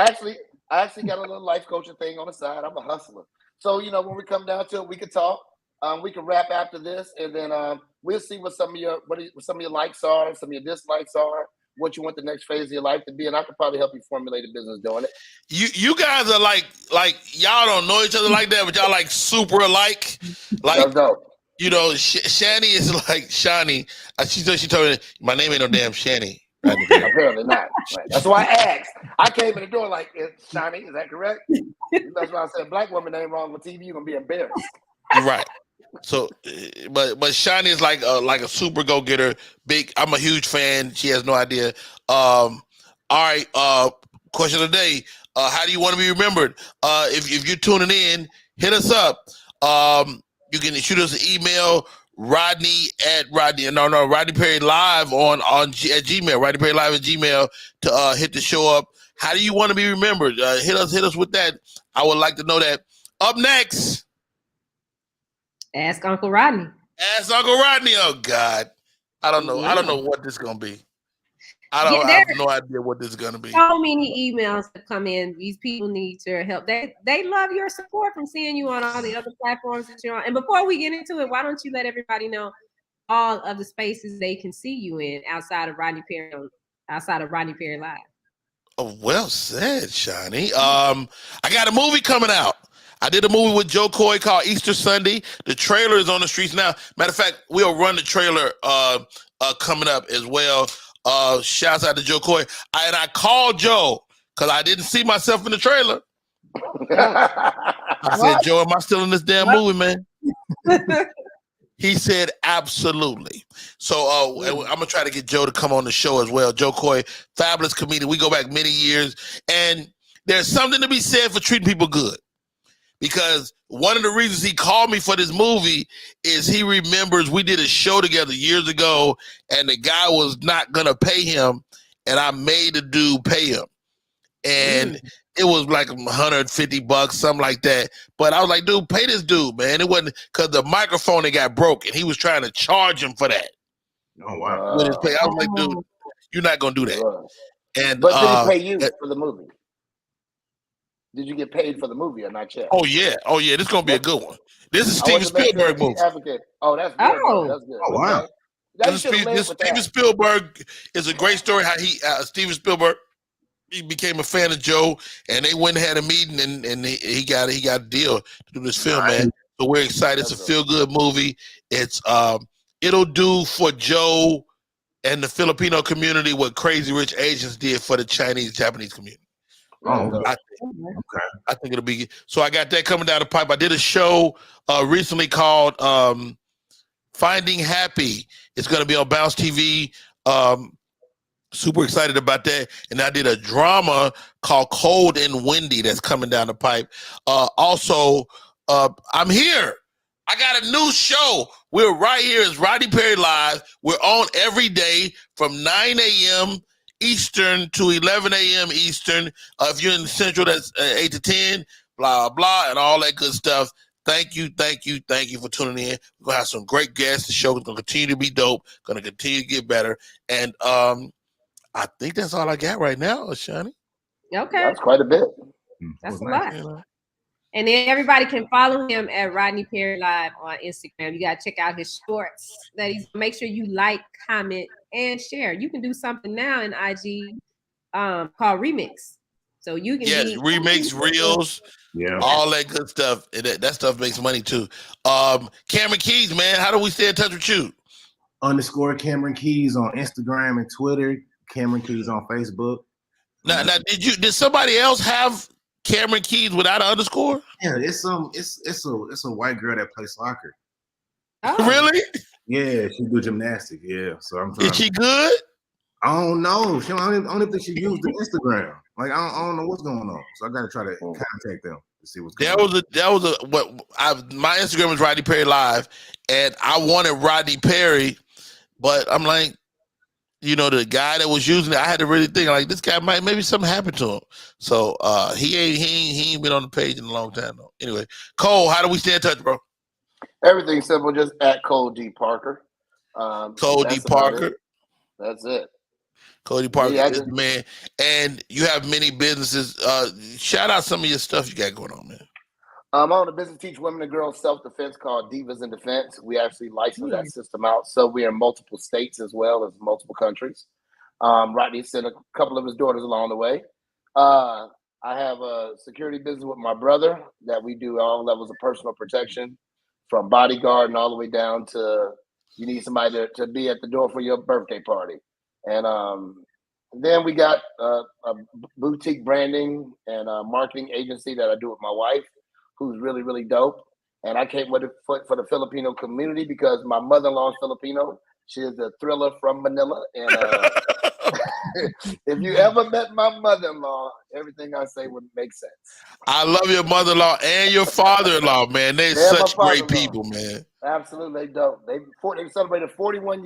actually got a little life coaching thing on the side. I'm a hustler, so when we come down to it, we can talk. We can wrap after this, and then we'll see what some of your likes are, some of your dislikes are, what you want the next phase of your life to be, and I could probably help you formulate a business doing it. You guys are like y'all don't know each other like that, but y'all like super alike. Like Shani is like Shani. She told me my name ain't no damn Shani. Apparently not. Right. That's why I asked. I came in the door like, Shani, is that correct? That's why I said black woman name wrong on TV. You're gonna be embarrassed. You're right. So, but Shani is like a super go getter. Big. I'm a huge fan. She has no idea. All right. Question of the day. How do you want to be remembered? If you're tuning in, hit us up. You can shoot us an email. Rodney Perry Live at Gmail. Rodney Perry Live at Gmail to hit the show up. How do you want to be remembered? Hit us with that. I would like to know that. Up next. Ask Uncle Rodney. Ask Uncle Rodney. Oh God. I don't know. I don't know what this is gonna be. I have no idea what this is gonna be. So many emails have come in. These people need your help. They love your support from seeing you on all the other platforms that you're on. And before we get into it, why don't you let everybody know all of the spaces they can see you in outside of Rodney Perry Live? Oh, well said, Shani. I got a movie coming out. I did a movie with Joe Coy called Easter Sunday. The trailer is on the streets now. Matter of fact, we'll run the trailer coming up as well. Shouts out to Joe Coy. I called Joe because I didn't see myself in the trailer. I said, Joe, am I still in this damn movie, man? He said, absolutely. So I'm going to try to get Joe to come on the show as well. Joe Coy, fabulous comedian. We go back many years. And there's something to be said for treating people good. Because one of the reasons he called me for this movie is he remembers we did a show together years ago and the guy was not going to pay him and I made the dude pay him. And it was like $150, something like that. But I was like, dude, pay this dude, man. It wasn't because the microphone that got broken. He was trying to charge him for that. Oh, wow. With his pay. I was like, dude, you're not going to do that. And but did he pay you for the movie? Did you get paid for the movie or not yet? Oh yeah. This is gonna be a good one. This is Steven Spielberg movie. Oh, that's good. That's good. Oh wow. This Steven Spielberg is a great story. How Steven Spielberg he became a fan of Joe, and they went and had a meeting, and he got a deal to do this film, man. So we're excited. It's a feel good movie. It's it'll do for Joe and the Filipino community what Crazy Rich Asians did for the Japanese community. Oh, I think it'll be so. I got that coming down the pipe. I did a show recently called Finding Happy. It's going to be on Bounce TV. Super excited about that. And I did a drama called Cold and Windy that's coming down the pipe. Also, I'm here. I got a new show. We're right here. It's Rodney Perry Live. We're on every day from 9 a.m. Eastern to 11 a.m. Eastern. If you're in Central, that's 8 to 10, blah, blah, and all that good stuff. Thank you for tuning in. We're going to have some great guests. The show is going to continue to be dope, going to continue to get better. And I think that's all I got right now, Shani. Okay. That's quite a bit. That's a lot. And then everybody can follow him at Rodney Perry Live on Instagram. You got to check out his shorts. Make sure you like, comment, and share. You can do something now in IG called Remix. So you can remix reels, all that good stuff. And that stuff makes money too. Cameron Keys, man, how do we stay in touch with you? _ Cameron Keys on Instagram and Twitter. Cameron Keys on Facebook. Now, did somebody else have Cameron Keys without an underscore? Yeah, it's a white girl that plays soccer. Oh. Really? Yeah, she do gymnastics. Yeah, so I'm trying. Is she good? I don't know. I don't think she used the Instagram. Like I don't know what's going on. So I got to try to contact them to see what's going on. My Instagram is Rodney Perry Live, and I wanted Rodney Perry, but I'm like, the guy that was using it, I had to really think like this guy maybe something happened to him. So he ain't been on the page in a long time though. Anyway, Cole, how do we stay in touch, bro? Everything's simple, just at Cole D. Parker. Cole D. Parker. That's it. Cody Parker is the man. And you have many businesses. Shout out some of your stuff you got going on, man. I own a business teach women and girls self-defense called Divas in Defense. We actually license that system out. So we are in multiple states as well as multiple countries. Rodney sent a couple of his daughters along the way. I have a security business with my brother that we do all levels of personal protection, from bodyguard and all the way down to you need somebody to be at the door for your birthday party. And then we got a boutique branding and a marketing agency that I do with my wife, who's really, really dope. And I came with it for the Filipino community because my mother-in-law is Filipino. She is a thriller from Manila. And if you ever met my mother-in-law, everything I say would make sense. I love your mother-in-law and your father-in-law, man. They're such great people, man. Absolutely, they dope. They celebrated 42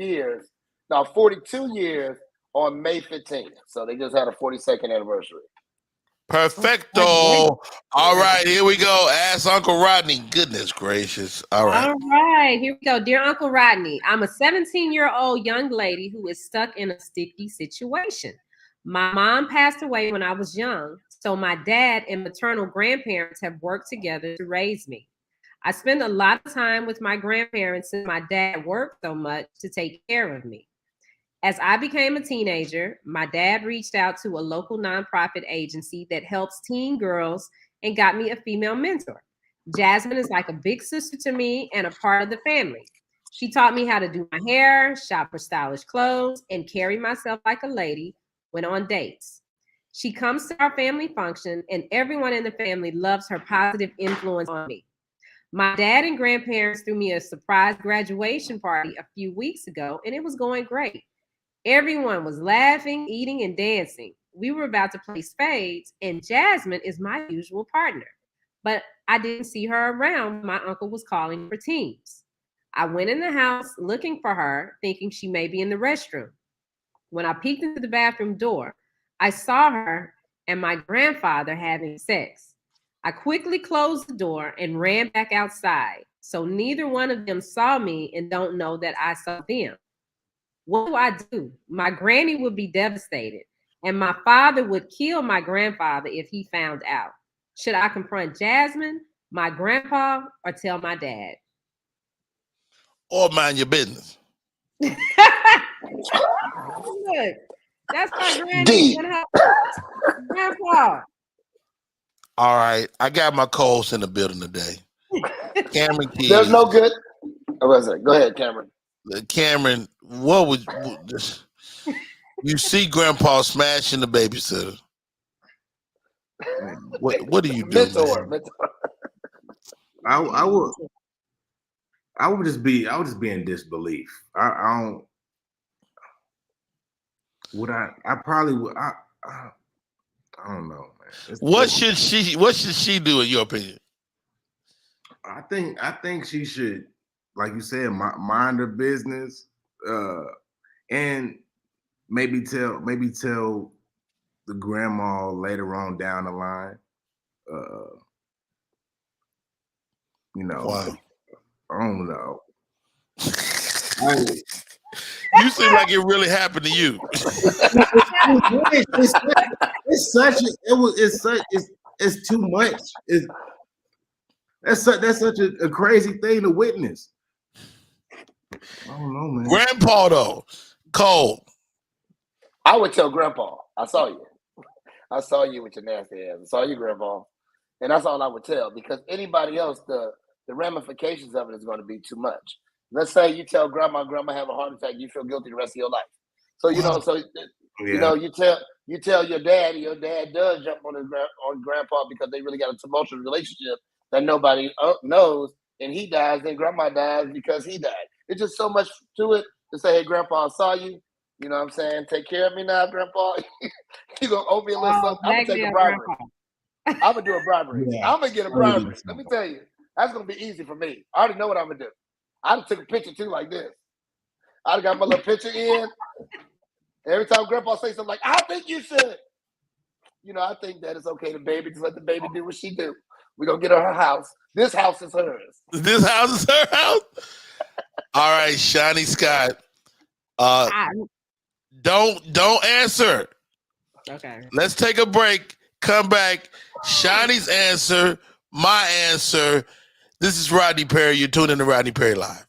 years on May 15th. So they just had a 42nd anniversary. Perfecto. All right, here we go. Ask Uncle Rodney. Goodness gracious. All right, here we go. Dear Uncle Rodney, I'm a 17-year-old young lady who is stuck in a sticky situation. My mom passed away when I was young, so my dad and maternal grandparents have worked together to raise me. I spend a lot of time with my grandparents since my dad worked so much to take care of me. As I became a teenager, my dad reached out to a local nonprofit agency that helps teen girls and got me a female mentor. Jasmine is like a big sister to me and a part of the family. She taught me how to do my hair, shop for stylish clothes, and carry myself like a lady when on dates. She comes to our family function, and everyone in the family loves her positive influence on me. My dad and grandparents threw me a surprise graduation party a few weeks ago, and it was going great. Everyone was laughing, eating, and dancing. We were about to play spades, and Jasmine is my usual partner. But I didn't see her around when my uncle was calling for teams. I went in the house looking for her, thinking she may be in the restroom. When I peeked into the bathroom door, I saw her and my grandfather having sex. I quickly closed the door and ran back outside, so neither one of them saw me and don't know that I saw them. What do I do? My granny would be devastated, and my father would kill my grandfather if he found out. Should I confront Jasmine, my grandpa, or tell my dad? Or mind your business. Look, that's my granny and her grandpa. All right, I got my co-host in the building today. Cameron Keys. There's no good. Go ahead, Cameron. Cameron, you see Grandpa smashing the babysitter. What do you do? Mentor. I would just be in disbelief. I probably would. I don't know, man. What should she do in your opinion? I think she should, like you said, mind her business, and maybe tell the grandma later on down the line. Wow. I don't know. You seem like it really happened to you. It's too much. That's such a crazy thing to witness. I don't know, man. Grandpa though, Cole. I would tell Grandpa, I saw you. I saw you with your nasty ass. I saw you, Grandpa. And that's all I would tell, because anybody else, the ramifications of it is going to be too much. Let's say you tell grandma have a heart attack, you feel guilty the rest of your life. So you tell your dad does jump on grandpa because they really got a tumultuous relationship that nobody knows, and he dies, then grandma dies because he died. It's just so much to it to say, hey, Grandpa, I saw you. You know what I'm saying? Take care of me now, Grandpa. You gonna owe me a little something. I'm gonna take a bribery. I'm gonna do a bribery. Yeah. I'm gonna get a bribery. Let me tell you, that's gonna be easy for me. I already know what I'm gonna do. I took a picture too, like this. I got my little picture in. Every time Grandpa says something like, I think you should. You know, I think that it's okay to baby. Just let the baby do what she do. We're gonna get her house. This house is hers. This house is her house? All right, Shani Scott. Don't answer. Okay. Let's take a break. Come back. Shani's answer, my answer. This is Rodney Perry. You're tuned in to Rodney Perry Live.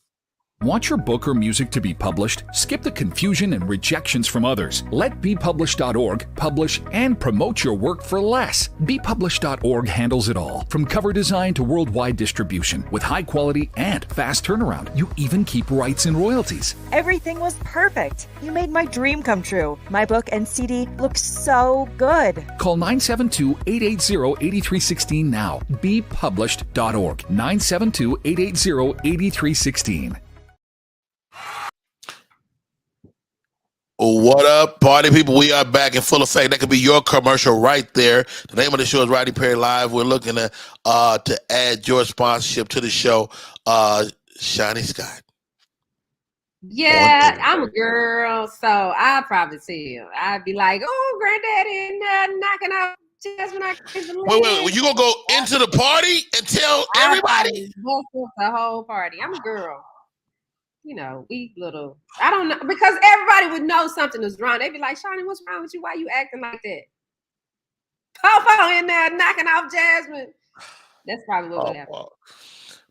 Want your book or music to be published? Skip the confusion and rejections from others. Let BePublished.org publish and promote your work for less. BePublished.org handles it all, from cover design to worldwide distribution, with high quality and fast turnaround. You even keep rights and royalties. Everything was perfect. You made my dream come true. My book and CD look so good. Call 972-880-8316 now. BePublished.org. 972-880-8316. What up, party people? We are back in full effect. That could be your commercial right there. The name of the show is Rodney Perry Live. We're looking to add your sponsorship to the show. Shani Scott. Yeah, I'm a girl, so I'd probably see him. I'd be like, oh, granddaddy in there knocking out just when I kiss the Wait. You gonna go into the party and tell everybody? Bust up the whole party. I'm a girl. You know, we little, I don't know, because everybody would know something was wrong. They'd be like, Shani, what's wrong with you? Why you acting like that? Pawpaw in there knocking off Jasmine. That's probably what would happen.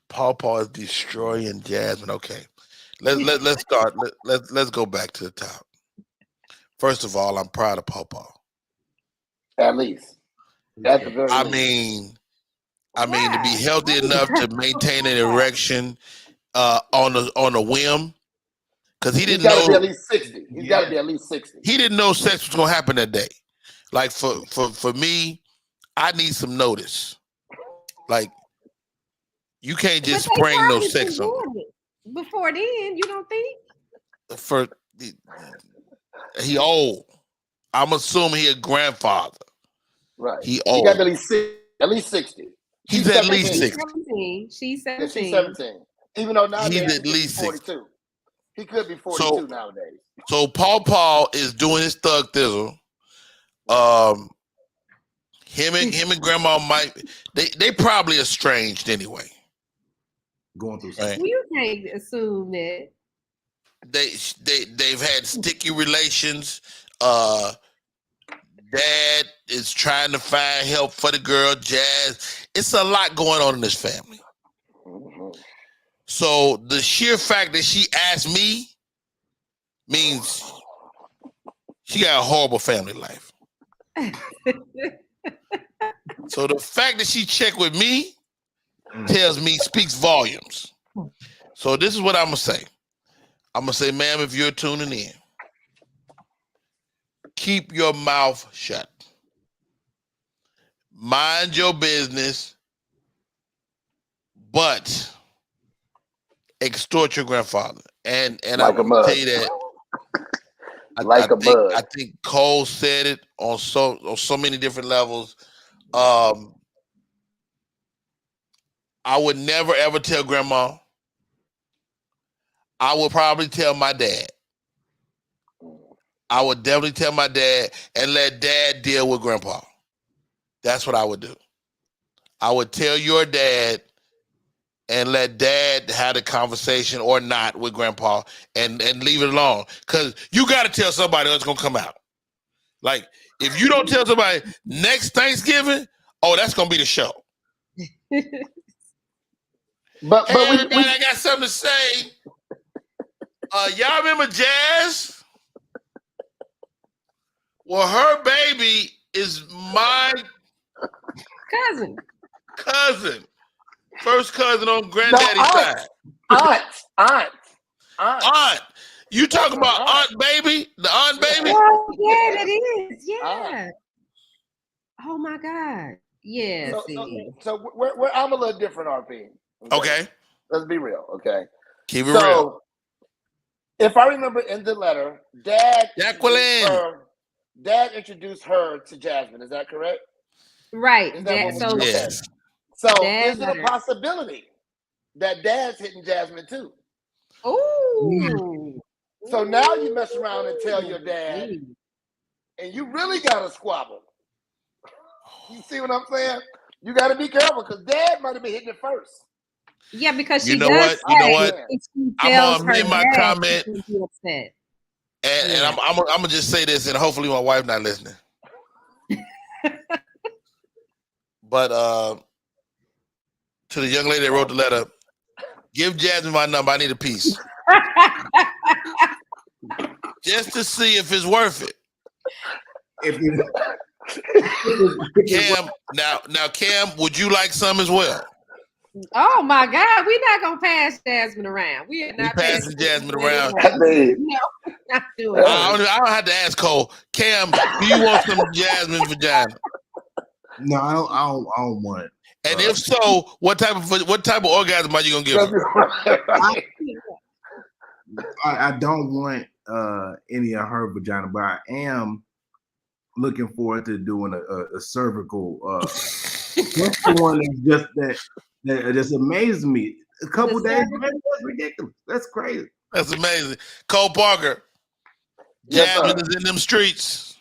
Pawpaw is destroying Jasmine. Okay. Let's start. Let's go back to the top. First of all, I'm proud of Pawpaw. At least. At the very I least. mean, to be healthy enough to maintain an erection on a whim, because he didn't know. He's got to be at least 60. He's got to be at least 60. He didn't know sex was gonna happen that day. Like for me, I need some notice. Like, you can't just spring no sex on me. Before then, you don't think? He old. I'm assuming he a grandfather. Right. He old. He got at least 60. He's at least 60. 17. She's 17. Yeah, she's 17. Even though nowadays he's at least 42. He could be 42 nowadays. So Paul is doing his thug thizzle. Him and grandma might they probably estranged anyway. Going through something. Well, you can't assume that. They've had sticky relations. Dad is trying to find help for the girl, Jazz. It's a lot going on in this family. So the sheer fact that she asked me means she got a horrible family life. So the fact that she checked with me speaks volumes. So this is what I'm gonna say. I'm gonna say, ma'am, if you're tuning in, keep your mouth shut. Mind your business, but extort your grandfather. And like I'm gonna tell you that I think Cole said it on so many different levels. I would never ever tell grandma. I would probably tell my dad. I would definitely tell my dad and let dad deal with grandpa. That's what I would do. I would tell your dad and let dad have the conversation or not with grandpa and leave it alone. Because you got to tell somebody else going to come out. Like, if you don't tell somebody next Thanksgiving, oh, that's going to be the show. But hey, we everybody, I got something to say. Y'all remember Jazz? Well, her baby is my cousin. First cousin on granddaddy's side. Aunt. You talking about Aunt Baby? The Aunt Baby? Oh, yeah, it is. Yeah. Oh my God. Yeah. So we're I'm a little different, RP. Okay. Let's be real. Okay. Keep it real. If I remember in the letter, Dad introduced her to Jasmine. Is that correct? Right. Yes. So is it a possibility that Dad's hitting Jasmine too? Ooh. So now you mess around and tell your dad, and you really got to squabble. You see what I'm saying? You got to be careful because Dad might have been hitting it first. Yeah, because she You know what? I'm gonna make my comment, and I'm gonna just say this, and hopefully my wife not listening. But to the young lady that wrote the letter, give Jasmine my number. I need a piece, just to see if it's worth it. Cam, now, Cam, would you like some as well? Oh my God, we're not gonna pass Jasmine around. We are not passing Jasmine around. No, not doing it. I don't have to ask Cole. Cam, do you want some Jasmine vagina? No, I don't want it. And if so, what type of orgasm are you gonna give her? I don't want any of her vagina, but I am looking forward to doing a cervical. That's the one that just amazed me. A couple days, man, that's ridiculous. That's crazy. That's amazing. Cole Parker, Jasmine is in them streets.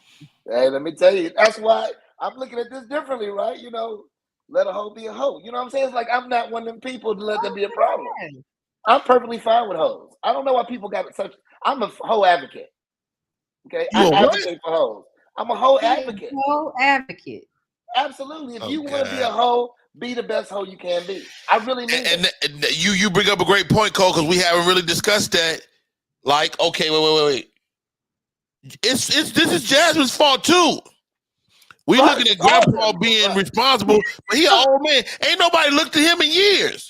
Hey, let me tell you, that's why I'm looking at this differently, right? You know, let a hoe be a hoe. You know what I'm saying? It's like I'm not one of them people to let there be a problem. I'm perfectly fine with hoes. I don't know why people got such. I'm a hoe advocate. Okay, I advocate for hoes. I'm a hoe advocate. Hoe advocate. Absolutely. If you want to be a hoe, be the best hoe you can be. I really mean and you bring up a great point, Cole, because we haven't really discussed that. Like, okay, wait. This is Jasmine's fault too. We looking at Grandpa being responsible, but he an old man. Ain't nobody looked at him in years.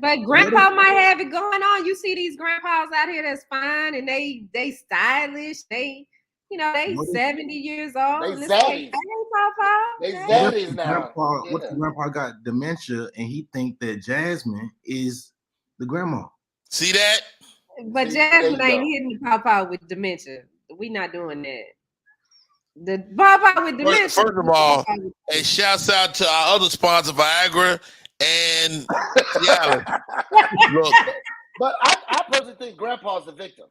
But Grandpa might have it going on. You see these grandpas out here that's fine and they stylish. They 70 years old. They and it's zaddies. like, hey, Papa. They zaddies now. What if Grandpa got dementia and he think that Jasmine is the grandma? See that? But Jasmine ain't hitting the Papa with dementia. We not doing that. The Papa with dementia. First of all, hey, shouts out to our other sponsor, Viagra and Look, but I personally think Grandpa's the victim.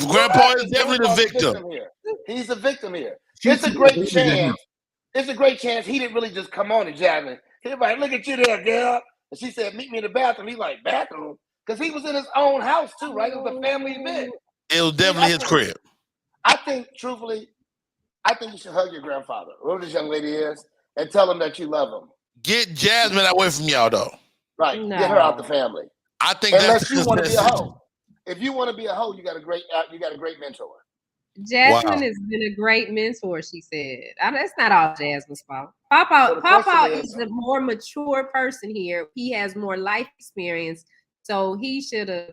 Grandpa is definitely the victim. He's the victim here. It's a great chance. It's a great chance he didn't really just come on to Jasmine. He was like, look at you there, girl. And she said, meet me in the bathroom. He's like, bathroom? Because he was in his own house too, right? It was a family event. It was definitely his crib. I think, truthfully, you should hug your grandfather, whoever this young lady is, and tell him that you love him. Get Jasmine away from y'all, though. Right. No. Get her out the family. I think unless you want to be a hoe. If you want to be a hoe, you got a great mentor. Jasmine has been a great mentor, she said. That's not all Jasmine's fault. Papa is the more mature person here. He has more life experience, so he should have,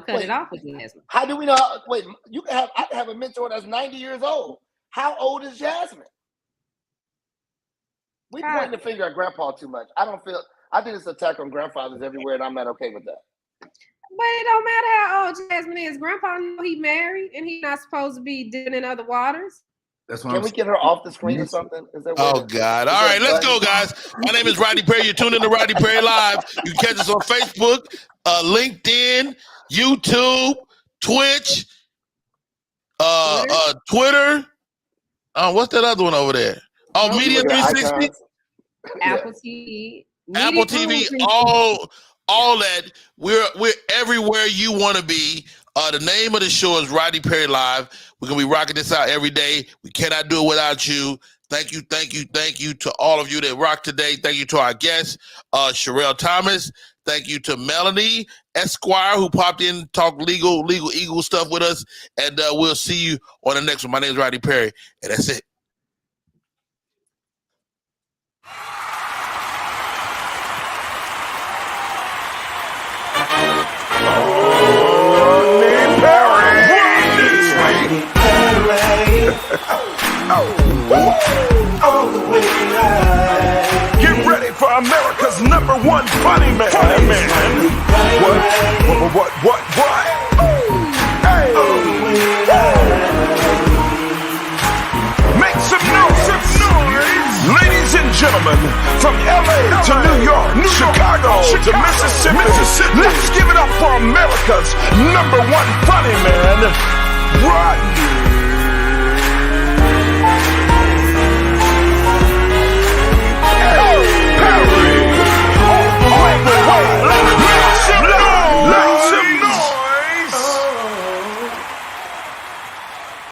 cut it off with Jasmine. How do we know? Wait, I can have a mentor that's 90 years old. How old is Jasmine? We pointing the finger at Grandpa too much. I think it's an attack on grandfathers everywhere, and I'm not okay with that. But it don't matter how old Jasmine is. Grandpa know he married and he's not supposed to be dipping in other waters. Can we get her off the screen or something? Oh, God. All right, let's go, guys. My name is Rodney Perry. You're tuned in to Rodney Perry Live. You can catch us on Facebook, LinkedIn, YouTube, Twitch, Twitter. What's that other one over there? Oh, Media 360. Apple TV. Apple TV, all that. We're everywhere you want to be. The name of the show is Rodney Perry Live. We're gonna be rocking this out every day. We cannot do it without you. Thank you to all of you that rock today. Thank you to our guest, Charelle Thomas. Thank you to Melanie Esquire, who popped in, talked legal eagle stuff with us. And we'll see you on the next one. My name is Rodney Perry, and that's it. Get ready for America's #1 funny man. What? Hey. Make some noise. Ladies and gentlemen, from LA to New York, Chicago to Mississippi, let's give it up for America's #1 funny man, Rodney